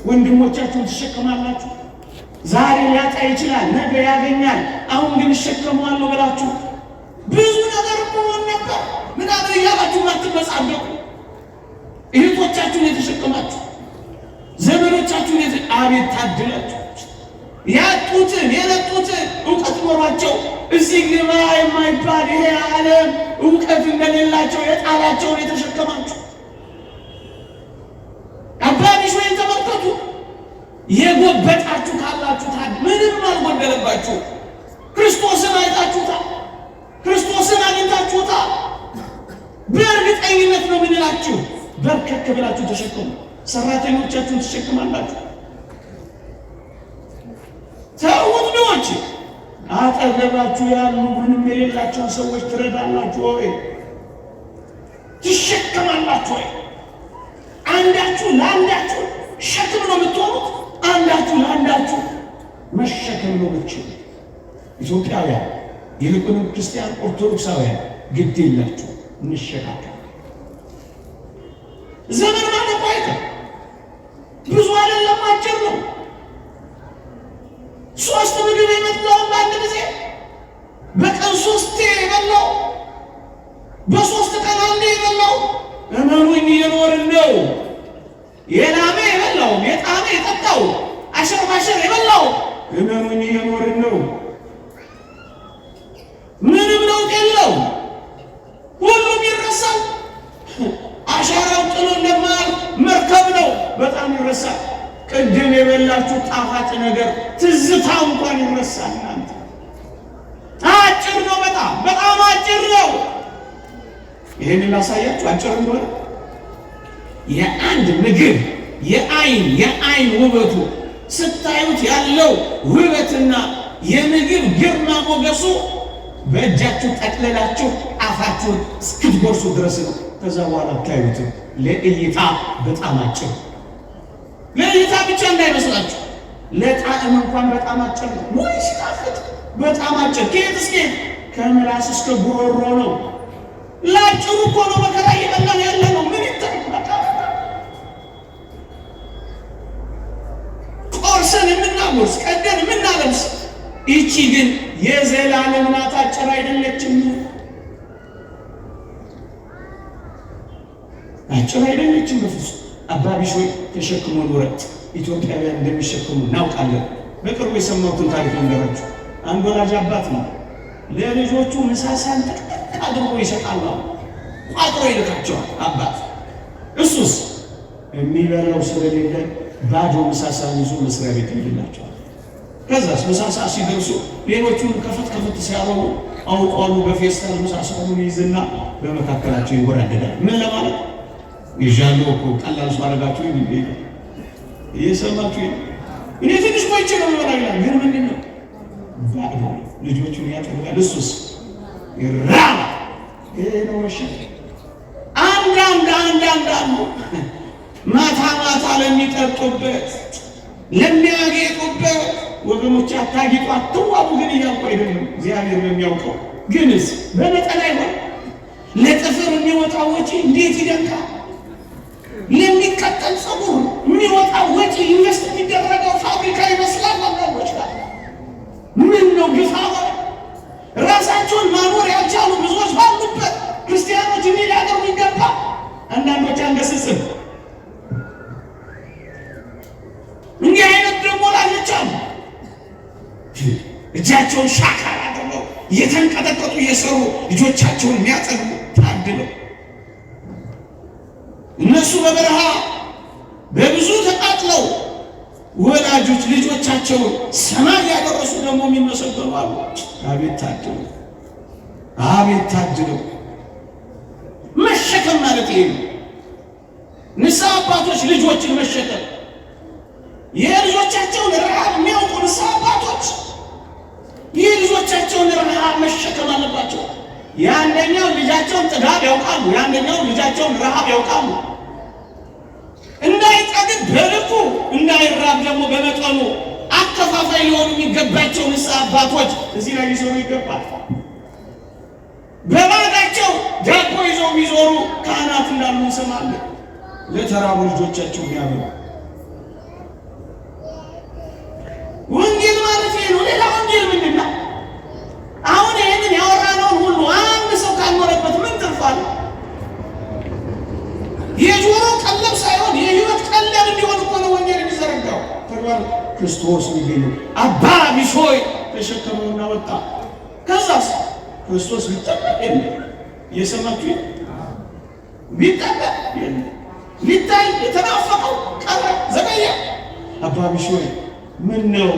Speaker 1: ወንድሞቻችሁን ትሸከማላችሁ። ዛሬ ሊያጣ ይችላል፣ ነገ ያገኛል። አሁን ግን እሸከመዋለሁ ብላችሁ ብዙ ነገር ሆኖ ነበር ምናምን እያላችሁ ማትመጻደቁ እህቶቻችሁን የተሸከማችሁ ዘመዶቻችሁን አቤት ታድላችሁ። ያጡትን የነጡትን እውቀት ኖሯቸው እዚህ ግባ የማይባል ይሄ ዓለም እውቀት እንደሌላቸው የጣላቸውን የተሸከማችሁ አባቢሽ ወይ ተመልከቱ። የጎበጣችሁ ካላችሁ ምንም አልጎደለባችሁ። ክርስቶስን አይታችሁታል። ክርስቶስን አግኝታችሁታል። በእርግጠኝነት ነው የምንላችሁ። በርከክ ብላችሁ ተሸከሙ። ሰራተኞቻችሁን ትሸከማላችሁ። ተውት ልጆች፣ አጠገባችሁ ያሉ ምንም የሌላቸውን ሰዎች ትረዳላችሁ ወይ? ትሸከማላችሁ ወይ? አንዳችሁ ለአንዳችሁ ሸክም ነው የምትሆኑት። አንዳችሁ ለአንዳችሁ መሸከም ነው የምትችሉ። ኢትዮጵያውያን ይልቁንም ክርስቲያን ኦርቶዶክሳውያን ግድ የላችሁ እንሸካከም። ዘመን ማለት አይደለም፣ ብዙ አይደለም፣ አጭር ነው። 3 ምግብ የመጣው በአንድ ጊዜ በቀን 3 የበላው በ3 ቀን አንዴ የበላው እመኑኝ እየኖርን ነው። የላመ የበላው የጣመ የጠጣው አሸር ባሸር የበላው እመኑኝ እየኖርን ነው። ምንም ለውጥ የለው። ሁሉም ይረሳል። አሻራው ጥሎ እንደማል መርከብ ነው። በጣም ይረሳል። ቅድም የበላችሁ ጣፋጭ ነገር ትዝታ እንኳን ይረሳል። እናንተ አጭር ነው፣ በጣም አጭር ነው። ይሄንን ላሳያችሁ አጭር እንደሆነ የአንድ ምግብ የአይን ውበቱ ስታዩት ያለው ውበትና የምግብ ግርማ ሞገሱ በእጃችሁ ጠቅልላችሁ አፋችሁን እስክትጎርሱ ድረስ ነው። ከዛ በኋላ ታዩትም ለእይታ በጣም አጭር፣ ለእይታ ብቻ እንዳይመስላችሁ ለጣዕም እንኳን በጣም አጭር ነው። ወይ ሲጣፍጥ በጣም አጭር። ከየት እስከ ከምላስ እስከ ጉሮሮ ነው። ላጭሩ እኮ ነው መከራ እየበላን ያለ ነው። ምን ይተመጣ ቆርሰን የምናጎርስ ቀደን የምናለብስ። ይቺ ግን የዘላለም ናት፣ አጭር አይደለችም። አጭር አይደለችም በፍጹም። አባቢሽ ወይ ተሸክሞ ኖረት ኢትዮጵያውያን እንደሚሸክሙ እናውቃለን። በቅርቡ የሰማሁትን ታሪክ ልንገራችሁ። አንድ ወላጅ አባት ነው ለልጆቹ ምሳሳን ጥቅጥቅ አድርጎ ይሰጣል። ቋጥሮ ይልካቸዋል አባት። እሱስ የሚበላው ስለሌለ ባዶ ምሳሳን ይዞ መስሪያ ቤት ይልላቸዋል። ከዛስ ምሳሳ ሲደርሱ ሌሎቹን ከፈት ሲያረቡ አውቋሉ በፌስታል ምሳሳውን ይዝና በመካከላቸው ይወራደዳል። ምን ለማለት ይዣለሁ እኮ ቀላል ማረጋችሁ ይሄ እየሰማችሁ እኔ ትንሽ ቆይቼ ነው የምበላው። ግን ምንድነው ባዶ ልጆቹን ያጠቃል። እሱስ ይራባ። ይሄ ነው ወሸ አንዳንዱ ማታ ለሚጠጡበት ለሚያጌጡበት ወገኖች አታጊጡ አትዋቡ። ግን እያልኩ አይደለም፣ እግዚአብሔር በሚያውቀው። ግንስ በመጠን አይሆን። ለጥፍር የሚወጣው ወጪ እንዴት ይደንቃል! ለሚቀጠል ፀጉር የሚወጣው ወጪ ኢንቨስት የሚደረገው ፋብሪካ ይመስላል። አንዳንዶች ጋር ምን ነው ግፋ ራሳቸውን ማኖር ያልቻሉ ብዙዎች ባሉበት ክርስቲያኖች ምን ሊያደርጉ ይገባል? አንዳንዶች አንገስጽም። እንዲህ አይነት ደግሞ ወላጆች አሉ። እጃቸውን ሻካራ አድርገው እየተንቀጠቀጡ እየሰሩ ልጆቻቸውን የሚያጠኑ ታድለው። እነሱ በበረሃ በብዙ ተቃጥለው ወላጆች ልጆቻቸውን ሰማይ ያደረሱ ደግሞ የሚመሰገኑ አሉ። አቤት ታድለው! አቤት ታድለው! መሸከም ማለት ይሄ ነው። ንስሐ አባቶች ልጆችን መሸከም፣ የልጆቻቸውን ረሃብ የሚያውቁ ንስሐ አባቶች የልጆቻቸውን ረሃብ መሸከም አለባቸው። የአንደኛው ልጃቸውን ጥጋብ ያውቃሉ፣ የአንደኛው ልጃቸውን ረሃብ ያውቃሉ። እንዳይጠግብ በልኩ እንዳይራብ ደግሞ በመጠኑ አከፋፋይ ሊሆኑ የሚገባቸው ንስሐ አባቶች እዚህ ላይ ሊሰሩ ይገባል። በባዳቸው ዳቦ ይዘው የሚዞሩ ካህናት እንዳሉ እንሰማለን። ለተራቡ ልጆቻቸው የሚያበሉ ወንጌል ማለት ይሄ ነው። ሌላ ወንጌል ምንድን ነው? አሁን ይህንን ያወራነውን ሁሉ አንድ ሰው ካልኖረበት ምን ትርፋል? የጆሮ ቀለብ ሳይሆን የህይወት ቀለብ እንዲሆን እኮ ነው ወንጌል የሚዘረጋው። ተግባር ክርስቶስ የሚገኘው አባ ቢሾይ ተሸከመውና ወጣ። ከዛስ ክርስቶስ ሊጠበቅ የለ እየሰማችሁ ቢጠበቅ የለ ሊታይ የተናፈቀው ቀረ ዘገየ። አባ ቢሾይ ምን ነው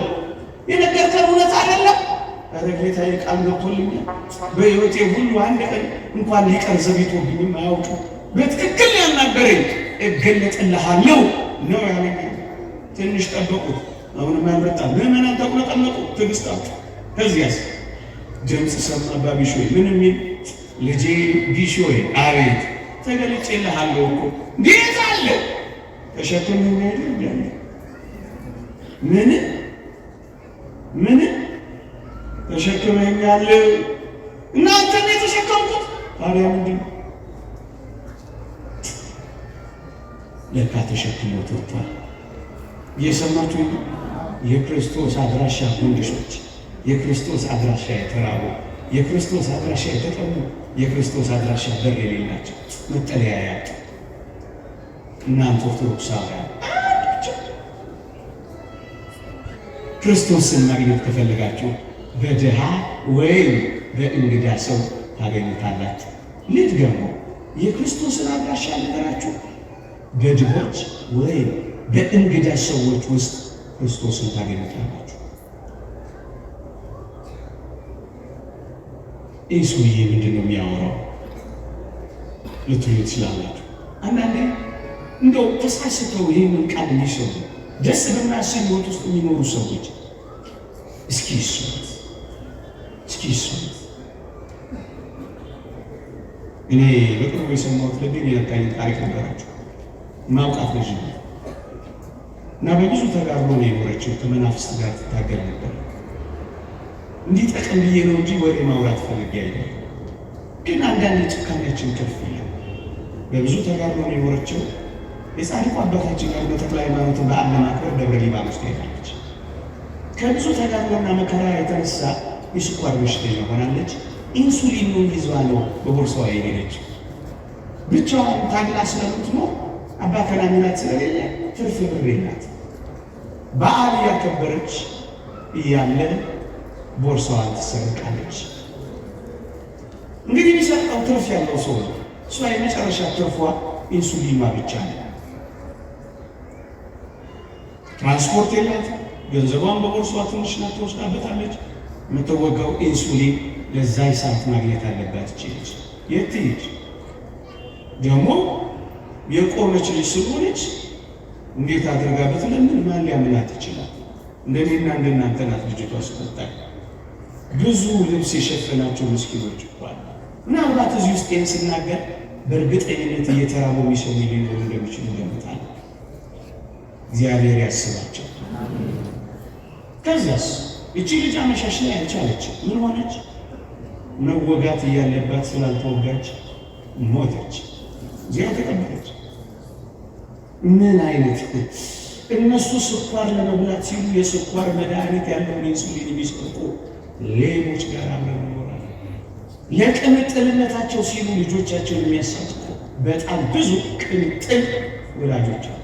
Speaker 1: የነገርከን እውነት አይደለም? ኧረ ጌታዬ ቃል ገብቶልኛል። በሕይወቴ ሁሉ አንድ ቀን እንኳን ሊቀር ዘግይቶብኝም አያውቅም። በትክክል ያናገረኝ እገለጥልሃለሁ ነው ያለኝ። ትንሽ ጠበቁት፣ አሁንም አልመጣም። ምዕመናን ተቁነጠነጡ፣ ትዕግስታቸው። ከዚያስ ድምፅ ሰማ። አባ ቢሾይ ምን የሚል? ልጄ ቢሾይ አቤት። ተገልጬልሃለሁ እኮ እንዴት አለ ተሸክመኝ አይደል? ምን ተሸክመኛል? እናንተ ነው የተሸከምኩት። ታዲያ ምንድን ነው? ለካ ተሸክሞት ወጥቷል። እየሰማችሁ የክርስቶስ አድራሻ ወንድሾች፣ የክርስቶስ አድራሻ የተራቡ፣ የክርስቶስ አድራሻ የተጠሙ፣ የክርስቶስ አድራሻ በር የሌላቸው መጠለያ ያጡ እናንተ ኦርቶዶክሳውያን ክርስቶስን ማግኘት ከፈለጋችሁ በድሃ ወይም በእንግዳ ሰው ታገኙታላችሁ። ልትገሙ የክርስቶስን አድራሻ ልንገራችሁ። በድሆች ወይም በእንግዳ ሰዎች ውስጥ ክርስቶስን ታገኙታላችሁ። ይህ ሰውዬ ምንድን ነው የሚያወራው ልትሉ ትችላላችሁ። አንዳንዴ እንደው ተሳስተው ይህንን ቃል የሚሰሩ ደስ በማያሰኝ ሕይወት ውስጥ የሚኖሩ ሰዎች እስኪ ይስሙት። እኔ በቅርቡ የሰማሁት ልቤን የነካኝ ታሪክ ነበራቸው። ማውቃት ልጅ ነው እና በብዙ ተጋድሎ ነው የኖረችው። ከመናፍስት ጋር ትታገል ነበር። እንዲጠቅም ብዬ ነው እንጂ ወሬ ማውራት ፈልጌ አይደለም። ግን አንዳንድ ጭካኔያችን ከፍ ይላል። በብዙ ተጋድሎ ነው የኖረችው። የጻድቁ አባታችን ጋር በተክለ ሃይማኖትን በዓል ለማክበር ደብረ ሊባኖስ ትሄዳለች። ከብዙ ተጋድሎና መከራ የተነሳ የስኳር በሽተኛ ሆናለች። ኢንሱሊኑን ይዟ ነው በቦርሳዋ የሄደች። ብቻዋን ታግላ ስለምትኖር አባከና ሚላት ስለሌለ ትርፍ ብር የላት። በዓል እያከበረች እያለ ቦርሳዋን ትሰርቃለች። እንግዲህ የሚሰርቀው ትርፍ ያለው ሰው ነው። እሷ የመጨረሻ ትርፏ ኢንሱሊኗ ብቻ ነው። ትራንስፖርት የላት። ገንዘቧን በቦርሳዋ ትንሽ ናት፣ ትወስዳበታለች። የምትወጋው ኢንሱሊን ለዛይ ሰዓት ማግኘት አለባት። ይችላል የት ትሄድ ደግሞ የቆመች ልጅ ስለሆነች እንዴት አድርጋ ብትለምን ማን ሊያምናት ይችላል? እንደኔና እንደናንተ ናት ልጅቷ ስቆጣኝ። ብዙ ልብስ የሸፈናቸው ምስኪኖች ይባል። ምናልባት እዚህ ውስጥ ይህን ስናገር በእርግጠኝነት እየተራቡ የሚሰሙ ሊኖሩ እንደሚችሉ ገምታለሁ። እግዚአብሔር ያስባቸው። ከዚያስ እቺ ልጅ አመሻሽ ላይ አልቻለች። ምን ሆነች? መወጋት እያለባት ስላልተወጋች ሞተች። እዚያው ተቀበለች። ምን አይነት እነሱ ስኳር ለመብላት ሲሉ የስኳር መድኃኒት ያለውን ኢንሱሊን የሚሰጡ ሌቦች ጋር አብረን እንኖራለን። ለቅምጥልነታቸው ሲሉ ልጆቻቸውን የሚያሳድጉ በጣም ብዙ ቅምጥል ወላጆች አሉ።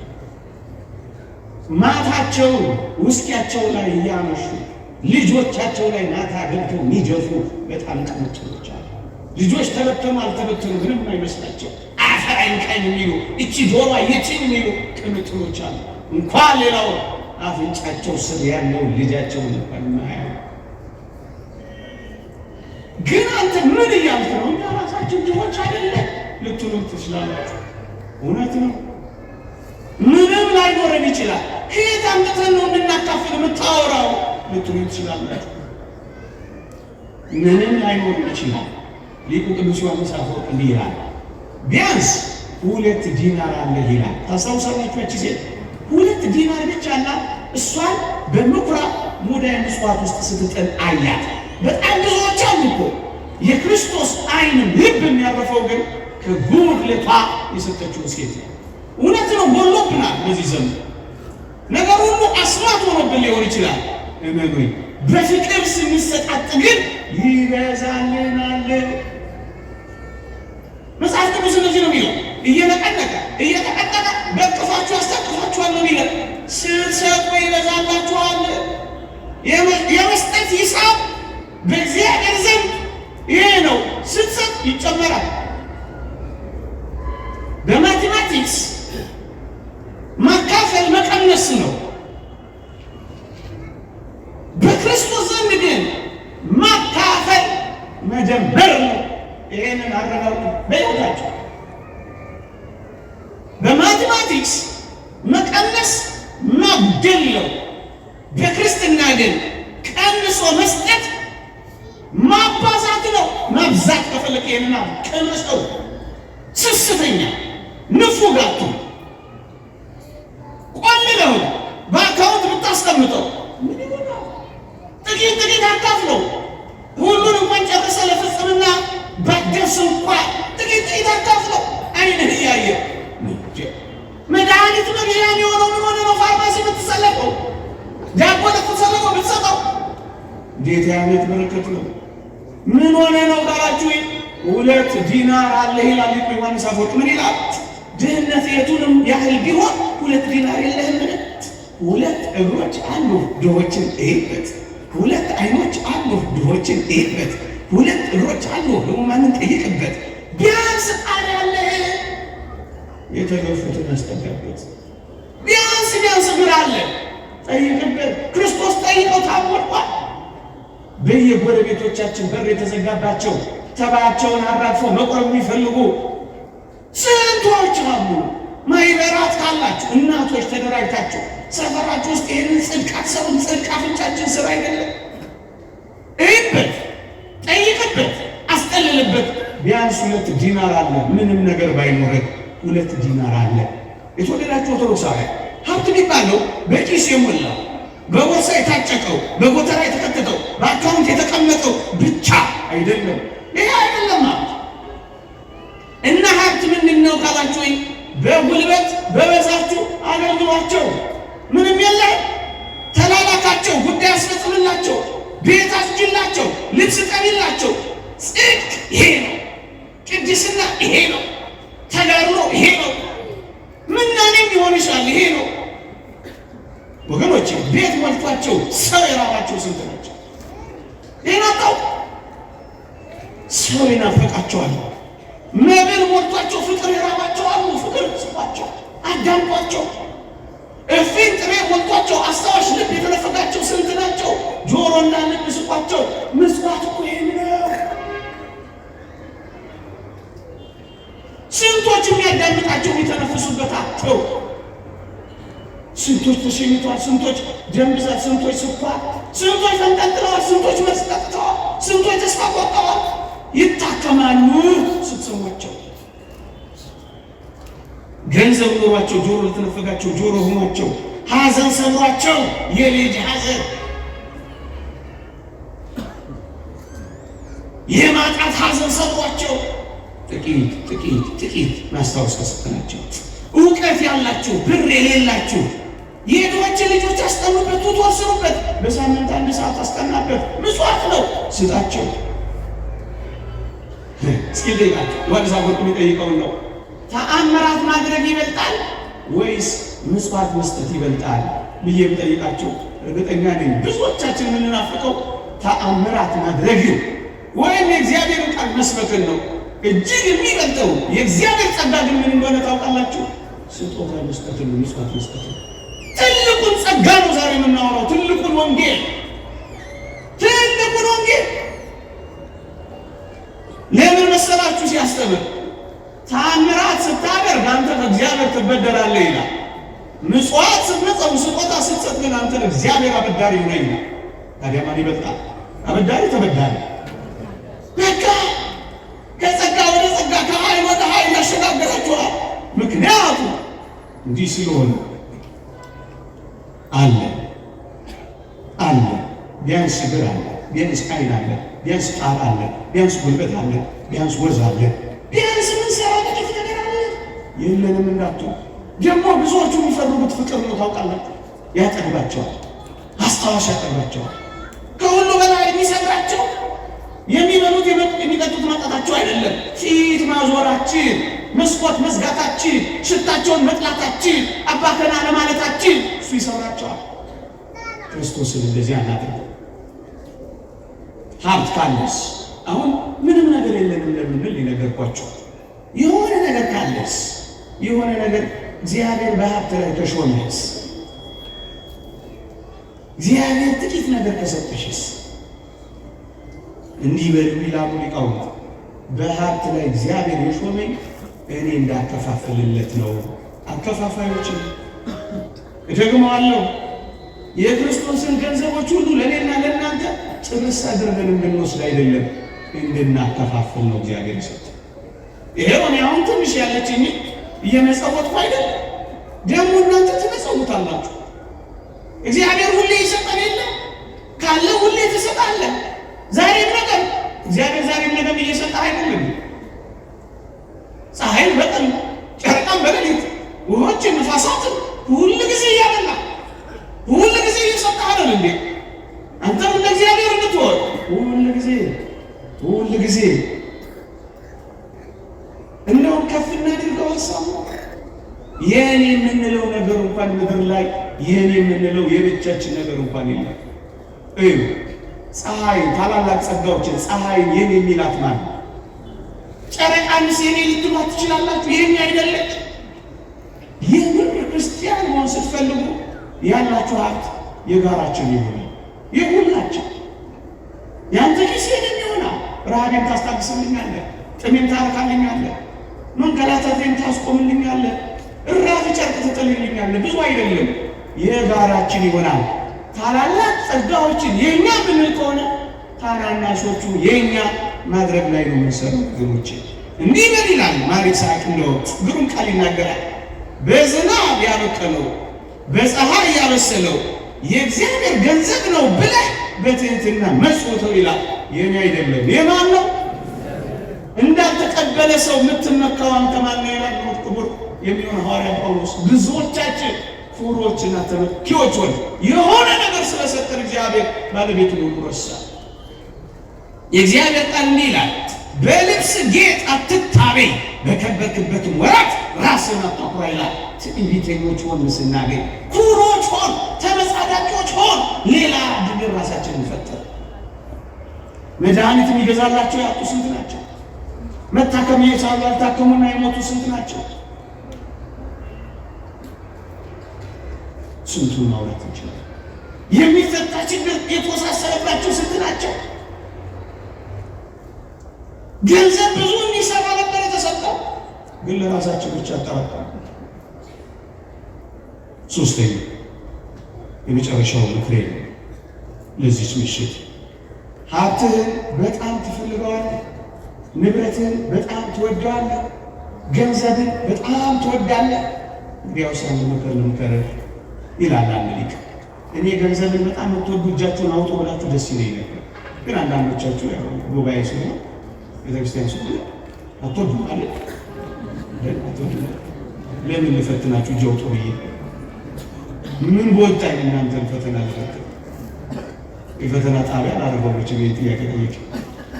Speaker 1: ማታቸውን ውስኪያቸው ላይ እያመሹ ልጆቻቸው ላይ ማታ ገብተው የሚጀፉ በጣም ቅምጥሎች አሉ። ልጆች ተበተኑ አልተበተኑ ምንም አይመስላቸው አፈር አይንካኝ የሚሉ እቺ ዶሮ የቺን የሚሉ ቅምጥሎች አሉ። እንኳን ሌላው አፍንጫቸው ስር ያለው ልጃቸውን እንኳን ማያዩ። ግን አንተ ምን እያልክ ነው? እኛ ራሳችን ድሆች አይደለን ልትሉ ትችላላችሁ። እውነት ነው። ምንም ላይኖረን ይችላል። ከየት አምጥተን ነው እንድናካፍል የምታወራው ልትሉ ትችላላችሁ። ምንም ላይኖረን ይችላል። ሊቁ ቅዱስ ዮሐንስ አፈወርቅ እንዲህ ይላል፣ ቢያንስ 2 ዲናር አለ ይላል። ታስታውሳላችሁ? ያቺ ሴት 2 ዲናር ብቻ አላት። እሷን በምኩራብ ሙዳየ ምጽዋት ውስጥ ስትጥል አያት። በጣም ብዙዎች አሉ እኮ። የክርስቶስ ዓይንም ልብ የሚያረፈው ግን ከጉድለቷ የሰጠችው ሴት ነው። እውነት ነው፣ ጎሎብናል። በዚህ ዘመን ነገር ሁሉ አስማት ሆኖብን ሊሆን ይችላል። እመኑኝ፣ በፍቅር ስንሰጣጥ ግን ይበዛልናል። መጽሐፍ ቅዱስ እንደዚህ ነው የሚለው፣ እየነቀነቀ እየተቀጠቀ በቅፋችሁ አስታቅፋችኋል ነው የሚለው። ስትሰጡ ይበዛላችኋል። የመስጠት ሂሳብ በእግዚአብሔር ዘንድ ይሄ ነው። ስትሰጥ ይጨመራል። በማቴማቲክስ ማካፈል መቀነስ ነው። በክርስቶስ ዘንድ ግን ማካፈል መደመር ነው። ይሄንን አረጋግጡ በሕይወታችሁ። በማቴማቲክስ መቀነስ ማጉደል ነው። በክርስትና ግን ቀንሶ መስጠት ማባዛት ነው። ማብዛት ከፈለክ ይሄንን ቀንሰው። ስስተኛ ንፉጋቱ ቆልለው በአካውንት ብታስቀምጠው ምን ይሆናል? ጥቂት ጥቂት አካፍለው። ሁሉን እንኳን ጨርሰ ለፍጽምና ባደርስ እንኳን ጥቂት ጥቂት አካፍለው። አይንህ እያየ መድኃኒት መግዣ የሆነው ምን ሆነ ነው? ፋርማሲ ብትሰለቀው፣ ዳቦ ለተሰለቀው ብትሰጠው እንዴት አይነት በረከት ነው! ምን ሆነ ነው ካላችሁ 2 ዲናር አለ ይላል ሊቁ ዮሐንስ አፈወርቅ። ምን ይላል? ድህነት የቱንም ያህል ቢሆን 2 ዲናር የለህምን? 2 እግሮች አሉ ድሆችን እይበት፣ 2 ዓይኖች አሉ ድሆችን እይበት፣ 2 እግሮች አሉ ሕሙማንን ጠይቅበት። ቢያንስ ቃል ያለህ የተገፉትን አስጠጋበት። ቢያንስ እግር አለ ጠይቅበት። ክርስቶስ ጠይቀው ታወቋል። በየጎረቤቶቻችን በር የተዘጋባቸው ተባያቸውን አራግፈው መቁረብ የሚፈልጉ ስንቶች አሉ። ማይበራት ካላችሁ እናቶች ተደራጅታችሁ ሰፈራችሁ ውስጥ ይህንን ጽድቅ አትሰሩም? ጽድቅ አፍንጫችን ስራ አይደለም? እይበት፣ ጠይቅበት፣ አስጠልልበት። ቢያንስ 2 ዲናር አለ። ምንም ነገር ባይኖረን 2 ዲናር አለ። የተወደዳችሁ ኦርቶዶክሳውያን፣ ሀብት የሚባለው በኪስ የሞላው በቦርሳ የታጨቀው በጎተራ የተከተተው በአካውንት የተቀመጠው ብቻ አይደለም። ይሄ አይደለም ሀብት። እና ሀብት ምንድን ነው ካላችሁ፣ ወይ በጉልበት በበዛችሁ አገልግሏቸው። ምንም የለም ተላላካቸው፣ ጉዳይ አስፈጽምላቸው፣ ቤት አስጅላቸው፣ ልብስ ቀቢላቸው። ጽድቅ ይሄ ነው። ቅድስና ይሄ ነው። ተጋድሎ ይሄ ነው። ምናኔም ሊሆን ይችላል። ይሄ ነው ወገኖች። ቤት ሞልቷቸው ሰው የራባቸው ስንት ናቸው? ይናጣው ሰው ይናፈቃቸዋል። መብል ሞልቷቸው ፍቅር የራባቸዋሉ። ፍቅር ስጧቸው፣ አዳምጧቸው። እፊት ጥሬ ሞልቷቸው አስታዋሽ ልብ የተነፈቃቸው ስንት ናቸው? ጆሮና ልብ ስጧቸው። ምጽዋት እኮ ይሄን ነው። ስንቶች የሚያዳምጣቸው የሚተነፍሱበት አጥተው፣ ስንቶች ተሸኝተዋል፣ ስንቶች ደም ብዛት፣ ስንቶች ስኳር፣ ስንቶች ተንጠልጥለዋል፣ ስንቶች መስጠጥተዋል፣ ስንቶች ተስፋ ቆርጠዋል። ይታከማሉ ስትሰሟቸው። ገንዘብ ኖሯቸው ጆሮ ለተነፈጋቸው ጆሮ ሆኗቸው፣ ሐዘን ሰምሯቸው የልጅ ሐዘን፣ የማጣት ሐዘን ሰምሯቸው ጥቂት ማስታወስ ከሰጠናቸው። እውቀት ያላችሁ ብር የሌላችሁ የድሆችን ልጆች አስጠኑበት፣ ቱቶር ስሩበት። በሳምንት 1 ሰዓት አስጠናበት። ምጽዋት ነው፣ ስጣቸው። እስኪ ጠይቃችሁ ዮሐንስ አፈወርቅ የሚጠይቀውን ነው። ተአምራት ማድረግ ይበልጣል ወይስ ምጽዋት መስጠት ይበልጣል ብዬ የምጠይቃችሁ እርግጠኛ ነኝ ብዙዎቻችን የምንናፍቀው ተአምራት ማድረግ ወይም የእግዚአብሔርን ቃል መስበክን ነው። እጅግ የሚበልጠው የእግዚአብሔር ጸጋ ግን ምን እንደሆነ ታውቃላችሁ? ስጦታ መስጠትን ነው፣ ምጽዋት መስጠትን። ትልቁን ጸጋ ነው ዛሬ የምናወራው፣ ትልቁን ወንጌል። ለምን መሰላችሁ? ሲያስተምር ተአምራት ስታደርግ አንተ ከእግዚአብሔር ትበደራለህ ይላል። ምጽዋት ስትመጸው ስጦታ ስትሰጥ ግን አንተ እግዚአብሔር አበዳሪ ነህ ይላል። ታዲያ ማን ይበልጣል? አበዳሪ ተበዳሪ። በቃ ከጸጋ ወደ ጸጋ ከኃይል ወደ ኃይል ያሸጋግራችኋል። ምክንያቱም እንዲህ ስለሆነ አለ ቢያንስ እግር አለ፣ ቢያንስ ዓይን አለ፣ ቢያንስ ጣት አለ፣ ቢያንስ ጉልበት አለ፣ ቢያንስ ወዝ አለ፣ ቢያንስ ምን ሰራ ጥቂት ነገር አለ። የለንም እንዳትሉ። ደግሞ ብዙዎቹ የሚፈልጉት ፍቅር ነው ታውቃላችሁ። ያጠግባቸዋል፣ አስታዋሽ ያጠግባቸዋል። ከሁሉ በላይ የሚሰራቸው የሚበሉት የሚጠጡት ማጣታቸው አይደለም፣ ፊት ማዞራችን፣ መስኮት መዝጋታችን፣ ሽታቸውን መጥላታችን፣ አባከና ለማለታችን እሱ ይሰራቸዋል። ክርስቶስን እንደዚህ አናድርግ። ሀብት ካለስ አሁን ምንም ነገር የለንም ለምንል ሊነገርኳቸው የሆነ ነገር ካለስ የሆነ ነገር እግዚአብሔር በሀብት ላይ ተሾመስ እግዚአብሔር ጥቂት ነገር ከሰጠሽስ እንዲህ በሉ ይላሉ ሊቃውንት። በሀብት ላይ እግዚአብሔር የሾመኝ እኔ እንዳከፋፍልለት ነው። አከፋፋዮችን እደግመዋለሁ። የክርስቶስን ገንዘቦች ሁሉ ለእኔና ለእናንተ ጭርስ አድርገን እንድንወስድ አይደለም፣ እንድናከፋፍል ነው እግዚአብሔር ይሰጥ። ይሄው እኔ አሁን ትንሽ ያለችኝ እየመጸወትኩ አይደል? ደግሞ እናንተ ትመጸውታላችሁ። እግዚአብሔር ሁሌ ይሰጠን የለ ካለ ሁሌ ትሰጣለህ። ዛሬም ነገር እግዚአብሔር ዛሬም ነገር እየሰጠ አይደለም። ፀሐይን በቀን ጨረቃን በሌሊት ውሆችን ነፋሳትን ሁሉ ጊዜ እያበላ ሁሉ ጊዜ እየሰጠ አይደል እንዴ? አንተም እንደ እግዚአብሔር እንድትሆን ሁሉ ጊዜ እንደውም ከፍ እናድርገው ሀሳቡ። የኔ የምንለው ነገር እንኳን ምድር ላይ የኔ የምንለው የብቻችን ነገር እንኳን የለም። ፀሐይ ታላላቅ ጸጋዎችን ፀሐይን የኔ የሚላት ማን? ጨረቃንስ የኔ ልትሏት ትችላላችሁ? የኔ አይደለች። የምር ክርስቲያን መሆን ስትፈልጉ ያላችሁ ሀብት የጋራችን ይሆናል፣ የሁላችን። ያንተ ኪስ የኔ ይሆናል። ረሃቤን ታስታግስልኛለህ፣ ጥሜን ታረካልኛለህ፣ መንገላታቴን ታስቆምልኛለህ፣ እራፊ ጨርቅ ትጥልልኛለህ። ብዙ አይደለም፣ የጋራችን ይሆናል። ታላላቅ ጸጋዎችን የኛ ብንል ከሆነ ታናናሾቹ የኛ ማድረግ ላይ ነው የምንሰራው። ግሮች እንዲህ በል ይላል ማር ይስሐቅ። እንደው ግሩም ቃል ይናገራል። በዝናብ ያበቀለው በፀሐይ ያበሰለው የእግዚአብሔር ገንዘብ ነው ብለህ በትህትና መጽውተው ይላል። የኔ አይደለም የማን ነው? እንዳልተቀበለ ሰው የምትመካው አንተ ማን ነው ይላል ክቡር የሚሆን ሐዋርያ ጳውሎስ። ብዙዎቻችን ፉሮችና ተመኪዎች ሆነ የሆነ ነገር ስለሰጠን እግዚአብሔር ባለቤቱን ሁሉ ረሳ። የእግዚአብሔር ቃል እንዲህ ይላል፣ በልብስ ጌጥ አትታበይ፣ በከበርክበትም ወራት ራስን አታኩራ ይላል። ትዕቢተኞች ሆን ስናገኝ፣ ኩሮች ሆን፣ ተመጻዳቂዎች ሆን፣ ሌላ ድግር ራሳችን እንፈጠር። መድኃኒት የሚገዛላቸው ያጡ ስንት ናቸው? መታከም እየቻሉ ያልታከሙና የሞቱ ስንት ናቸው? ስንቱን ማውራት እንችላለን። የሚፈታ ችግር የተወሳሰረባቸው ስንት ናቸው? ገንዘብ ብዙ እንዲሰራ ነበር የተሰጠው፣ ግን ለራሳቸው ብቻ አጠራቀሙ። ሶስተኛ የመጨረሻው ምክሬ ለዚች ምሽት፣ ሀብትህን በጣም ትፈልገዋለህ፣ ንብረትህን በጣም ትወደዋለህ፣ ገንዘብን በጣም ትወዳለህ። እንግዲያውስ አንድ ምክር ልምከርህ ይላል አንድ ሊቅ። እኔ ገንዘብን በጣም የምትወዱ እጃችሁን አውጡ ብላችሁ ደስ ይለኝ ነበር፣ ግን አንዳንዶቻችሁ ያው ጉባኤ ስለሆነ ቤተክርስቲያን ስለሆነ አትወዱም ማለት ለምን ልፈትናችሁ? እጅ አውጡ ብዬ ምን በወጣኝ እናንተን ፈተና ልፈትን? የፈተና ጣቢያ አረጋዎች ቤት ጥያቄ ጠየቅ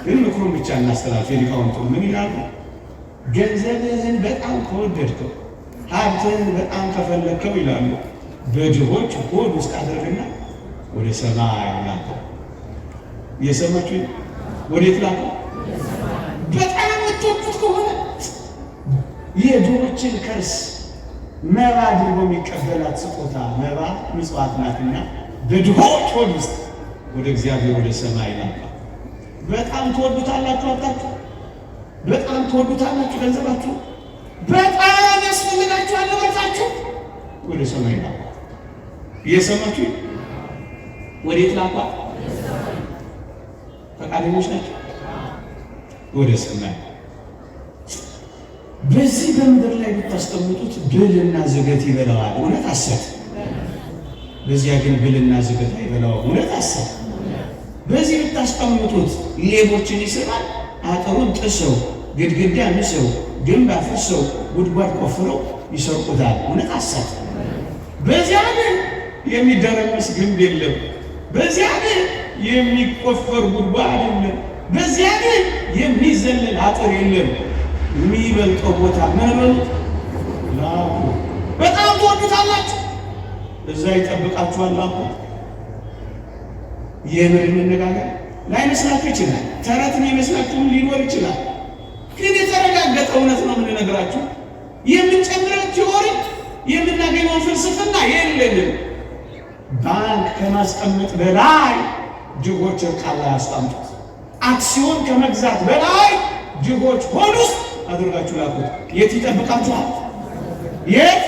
Speaker 1: ግን ምክሩን ብቻ እናስተላልፍ። ሊቃውንቱ ምን ይላሉ? ገንዘብህን በጣም ከወደድከው ሀብትህን በጣም ከፈለግከው ይላሉ በድሆች ሆድ ውስጥ አድርግና ወደ ሰማይ ላከው። እየሰማችሁ ወዴት ላከው? በጣም የምትወዱት ከሆነ የድሆችን ከርስ መባ አድርጎ የሚቀበላት ስጦታ መባ ምጽዋት ናትና በድሆች ሆድ ውስጥ ወደ እግዚአብሔር ወደ ሰማይ ላከው። በጣም ትወዱታላችሁ አጣችሁ። በጣም ትወዱታላችሁ ገንዘባችሁ። በጣም ያስፈልጋችኋል ንብረታችሁ። ወደ ሰማይ ላከው። እየሰማችሁ ወዴት ላኳት? ፈቃደኞች ናቸው። ወደ ሰማይ። በዚህ በምድር ላይ ብታስቀምጡት ብልና ዝገት ይበላዋል። እውነት ሐሰት? በዚያ ግን ብልና ዝገት አይበላው። እውነት ሐሰት? በዚህ ብታስቀምጡት ሌቦችን ይስባል። አጥሩን ጥሰው ግድግዳ ምሰው ግንብ አፍርሰው ጉድጓድ ቆፍረው ይሰርቁታል። እውነት ሐሰት? በዚያ ግን የሚደረመስ ግንብ የለም። በዚያ ግን የሚቆፈር ጉድጓድ የለም። በዚያ ግን የሚዘለል አጥር የለም። የሚበልጠው ቦታ ምን በሉት? ላኩ። በጣም ትወዱታላችሁ። እዛ ይጠብቃችኋል ላኩ። የምር መነጋገር ላይመስላችሁ ይችላል። ተረት የሚመስላችሁም ሊኖር ይችላል። ግን የተረጋገጠ እውነት ነው የምንነግራችሁ። የምንጨምረው ቲዎሪ የምናገኘው ፍልስፍና የለንም። ባንክ ከማስቀመጥ በላይ ድሆች እርቃን ላይ አስቀምጡት። አክሲዮን ከመግዛት በላይ ድሆች ሆድ ውስጥ አድርጋችሁ ላኩት። የት ይጠብቃችኋል? የት?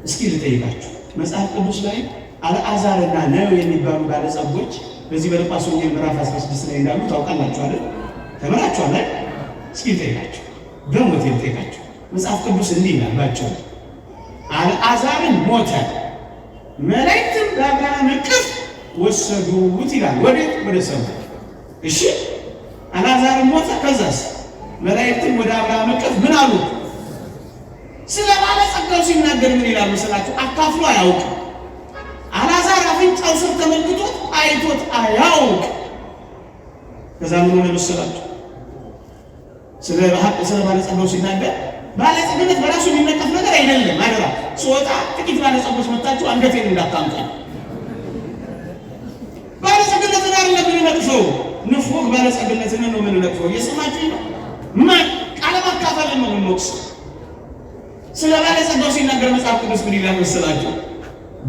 Speaker 1: እስኪ ልጠይቃችሁ። መጽሐፍ ቅዱስ ላይ አልዓዛርና ነዌ የሚባሉ ባለጸጎች በዚህ በሉቃስ ወንጌል ምዕራፍ 16 ላይ እንዳሉ ታውቃላችሁ አይደል? ተመራችኋል አይደል? እስኪ ልጠይቃችሁ፣ በሞት ልጠይቃችሁ። መጽሐፍ ቅዱስ እንዲህ ይላል ባጭሩ፣ አልዓዛርን ሞተ፣ መላእክትም በአብርሃም እቅፍ ወሰዱት ይላል። ወዴት? ወደ ሰማይ። እሺ፣ አልዓዛርን ሞተ፣ ከዛስ መላእክትም ወደ አብርሃም እቅፍ ምን አሉ? ስለ ባለጸጋው ሲናገር ምን ይላል መሰላችሁ? አካፍሎ አያውቅም። አልዓዛር አፍንጫው ስር ተመልክቶት አይቶት አያውቅ። ከዛ ምን ሆነ መሰላችሁ? ስለ ባለጸጋው ሲናገር ባለጸግነት በራሱ የሚነቀፍ ነገር አይደለም። አደራ ስወጣ ጥቂት ባለጸጎች መጣችሁ አንገቴን እንዳታምጣኝ። ባለጸግነትን አይደለም የምንነቅፈው፣ ንፉግ ባለጸግነትን ነው የምንነቅፈው። እየሰማችሁ ነው? ቃለ ማካፈልን ነው የምንወቅሰው። ስለ ባለጸጋው ሲናገር መጽሐፍ ቅዱስ ምን ይላል መሰላችሁ?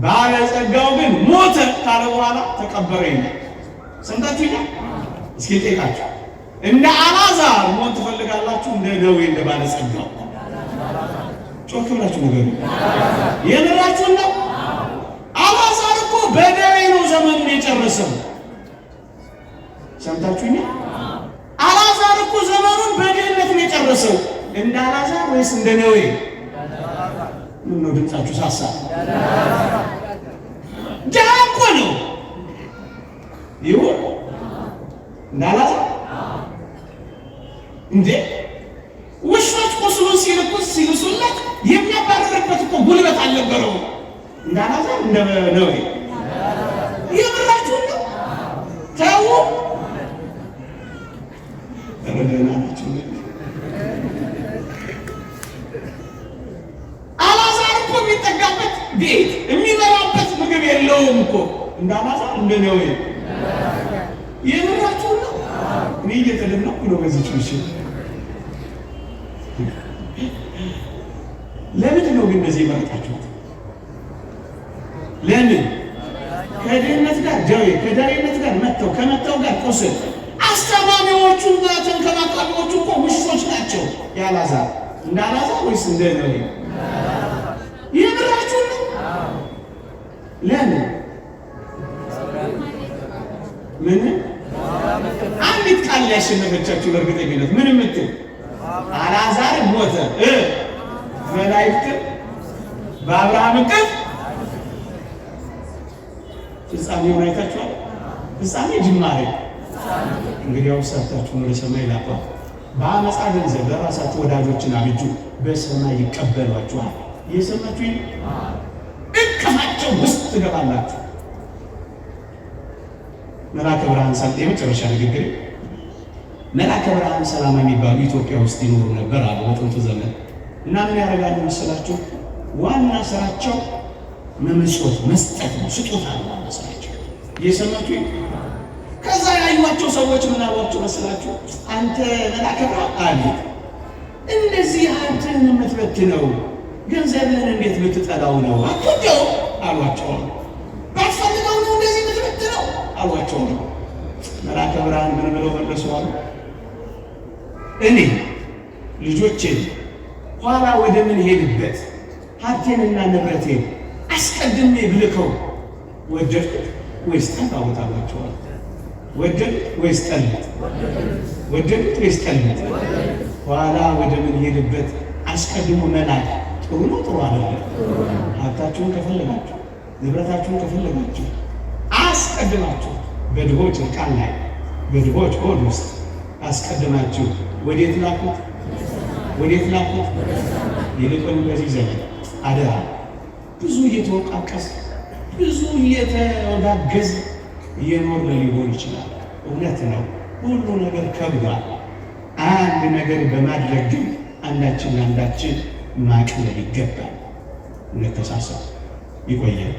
Speaker 1: ባለጸጋው ግን ሞተ ካለ በኋላ ተቀበረ ይላል። ሰምታችሁኛል? እስኪ ጠይቃችሁ፣ እንደ አልዓዛር ሞት ትፈልጋላችሁ? እንደ ነዌ እንደ ባለጸጋው? ጮክ ብላችሁ ንገሩ። የምራችሁን ነው? አልዓዛር እኮ በደዌ ነው ዘመኑን የጨረሰው። ሰምታችሁኛል? አልዓዛር እኮ ዘመኑን በድህነት ነው የጨረሰው። እንደ አልዓዛር ወይስ እንደ ነዌ? ምን ነው ድምጻችሁ ሳሳ? ድሃ እኮ ነው። ይሁን እንደ አልዓዛር እንዴ? ውሾች ቁስሉን ሲልሱለት የሚያባረርበት እኮ ጉልበት አልነበረው። እንደ አልዓዛር እንደ ነዌ? የምራችሁን ነው? ተው ረደና ናችሁ። አልዓዛር እኮ የሚጠጋበት ቤት የሚበላበት ምግብ የለውም እኮ። እንደ አልዓዛር እንደ ነዌ? የምራችሁን ነው? እኔ እየተደነኩ ነው በዚህ ምሽት። ለምንድን ነው ግን እንደዚህ የመረጣችሁት? ለምን? ከድህነት ጋር ደዌ፣ ከደዌነት ጋር መተው፣ ከመተው ጋር ቁስል። አስተማሚዎቹና ተንከባካቢዎቹ እኮ ውሾች ናቸው። የአልዓዛር እንደ አልዓዛር ወይስ እንደ ነዌ? የምራችሁን ነው? ለምን? ምን አንዲት ቃል ያሸነፈቻችሁ በእርግጠኝነት ምን የምትል? አልዓዛር ሞተ፣ መላእክት በአብርሃም እቅፍ። ፍጻሜውን አይታችኋል? ፍጻሜ ጅማሬ። እንግዲህ ያው ሰርታችሁን ወደ ሰማይ ላኳ። በአመፃ ገንዘብ ለራሳችሁ ወዳጆችን አብጁ፣ በሰማይ ይቀበሏችኋል። እየሰማችሁኝ? እቅፋቸው ውስጥ ትገባላችሁ። መልአከ ብርሃን የመጨረሻ ንግግር መልአከ ብርሃን ሰላማ የሚባሉ ኢትዮጵያ ውስጥ ይኖሩ ነበር አሉ በጥንቱ ዘመን። እና ምን ያደርጋሉ መሰላችሁ? ዋና ስራቸው መመጽወት መስጠት ነው፣ ስጦታ ነው ዋና ስራቸው። እየሰማችሁ ከዛ ያዩዋቸው ሰዎች ምን አሏቸው መሰላችሁ? አንተ መልአከ ብርሃን አሉ እንደዚህ ሀብትህን የምትበትነው ገንዘብህን እንዴት ብትጠላው ነው አትወደው አሏቸው። ባትፈልገው ነው እንደዚህ የምትበትነው አሏቸው። መልአከ ብርሃን ምን ብለው መለሱ አሉ? እኔ ልጆቼን ኋላ ወደ ምን ሄድበት ሀብቴንና ንብረቴን አስቀድሜ ብልከው ወደድኩት ወይስ ጠላሁት አሏቸዋል። ወደድኩት ወይስ ጠላሁት? ወደድኩት ወይስ ጠላሁት? ኋላ ወደ ምን ሄድበት አስቀድሞ መላክ ጥሩ ነው ጥሩ አይደለም? ሀብታችሁን ከፈለጋችሁ ንብረታችሁን ከፈለጋችሁ አስቀድማችሁ በድሆች እርቃን ላይ በድሆች ሆድ ውስጥ አስቀድማችሁ ወዴት ላኩት? ወዴት ላኩት? ይልቁን በዚህ ዘመን አደራ ብዙ እየተወቃቀስ ብዙ እየተወጋገዝ እየኖር ሊሆን ይችላል። እውነት ነው፣ ሁሉ ነገር ከብዷል። አንድ ነገር በማድረግ ግን አንዳችን ለአንዳችን ማቅለል ይገባል። እንተሳሰብ። ይቆያል።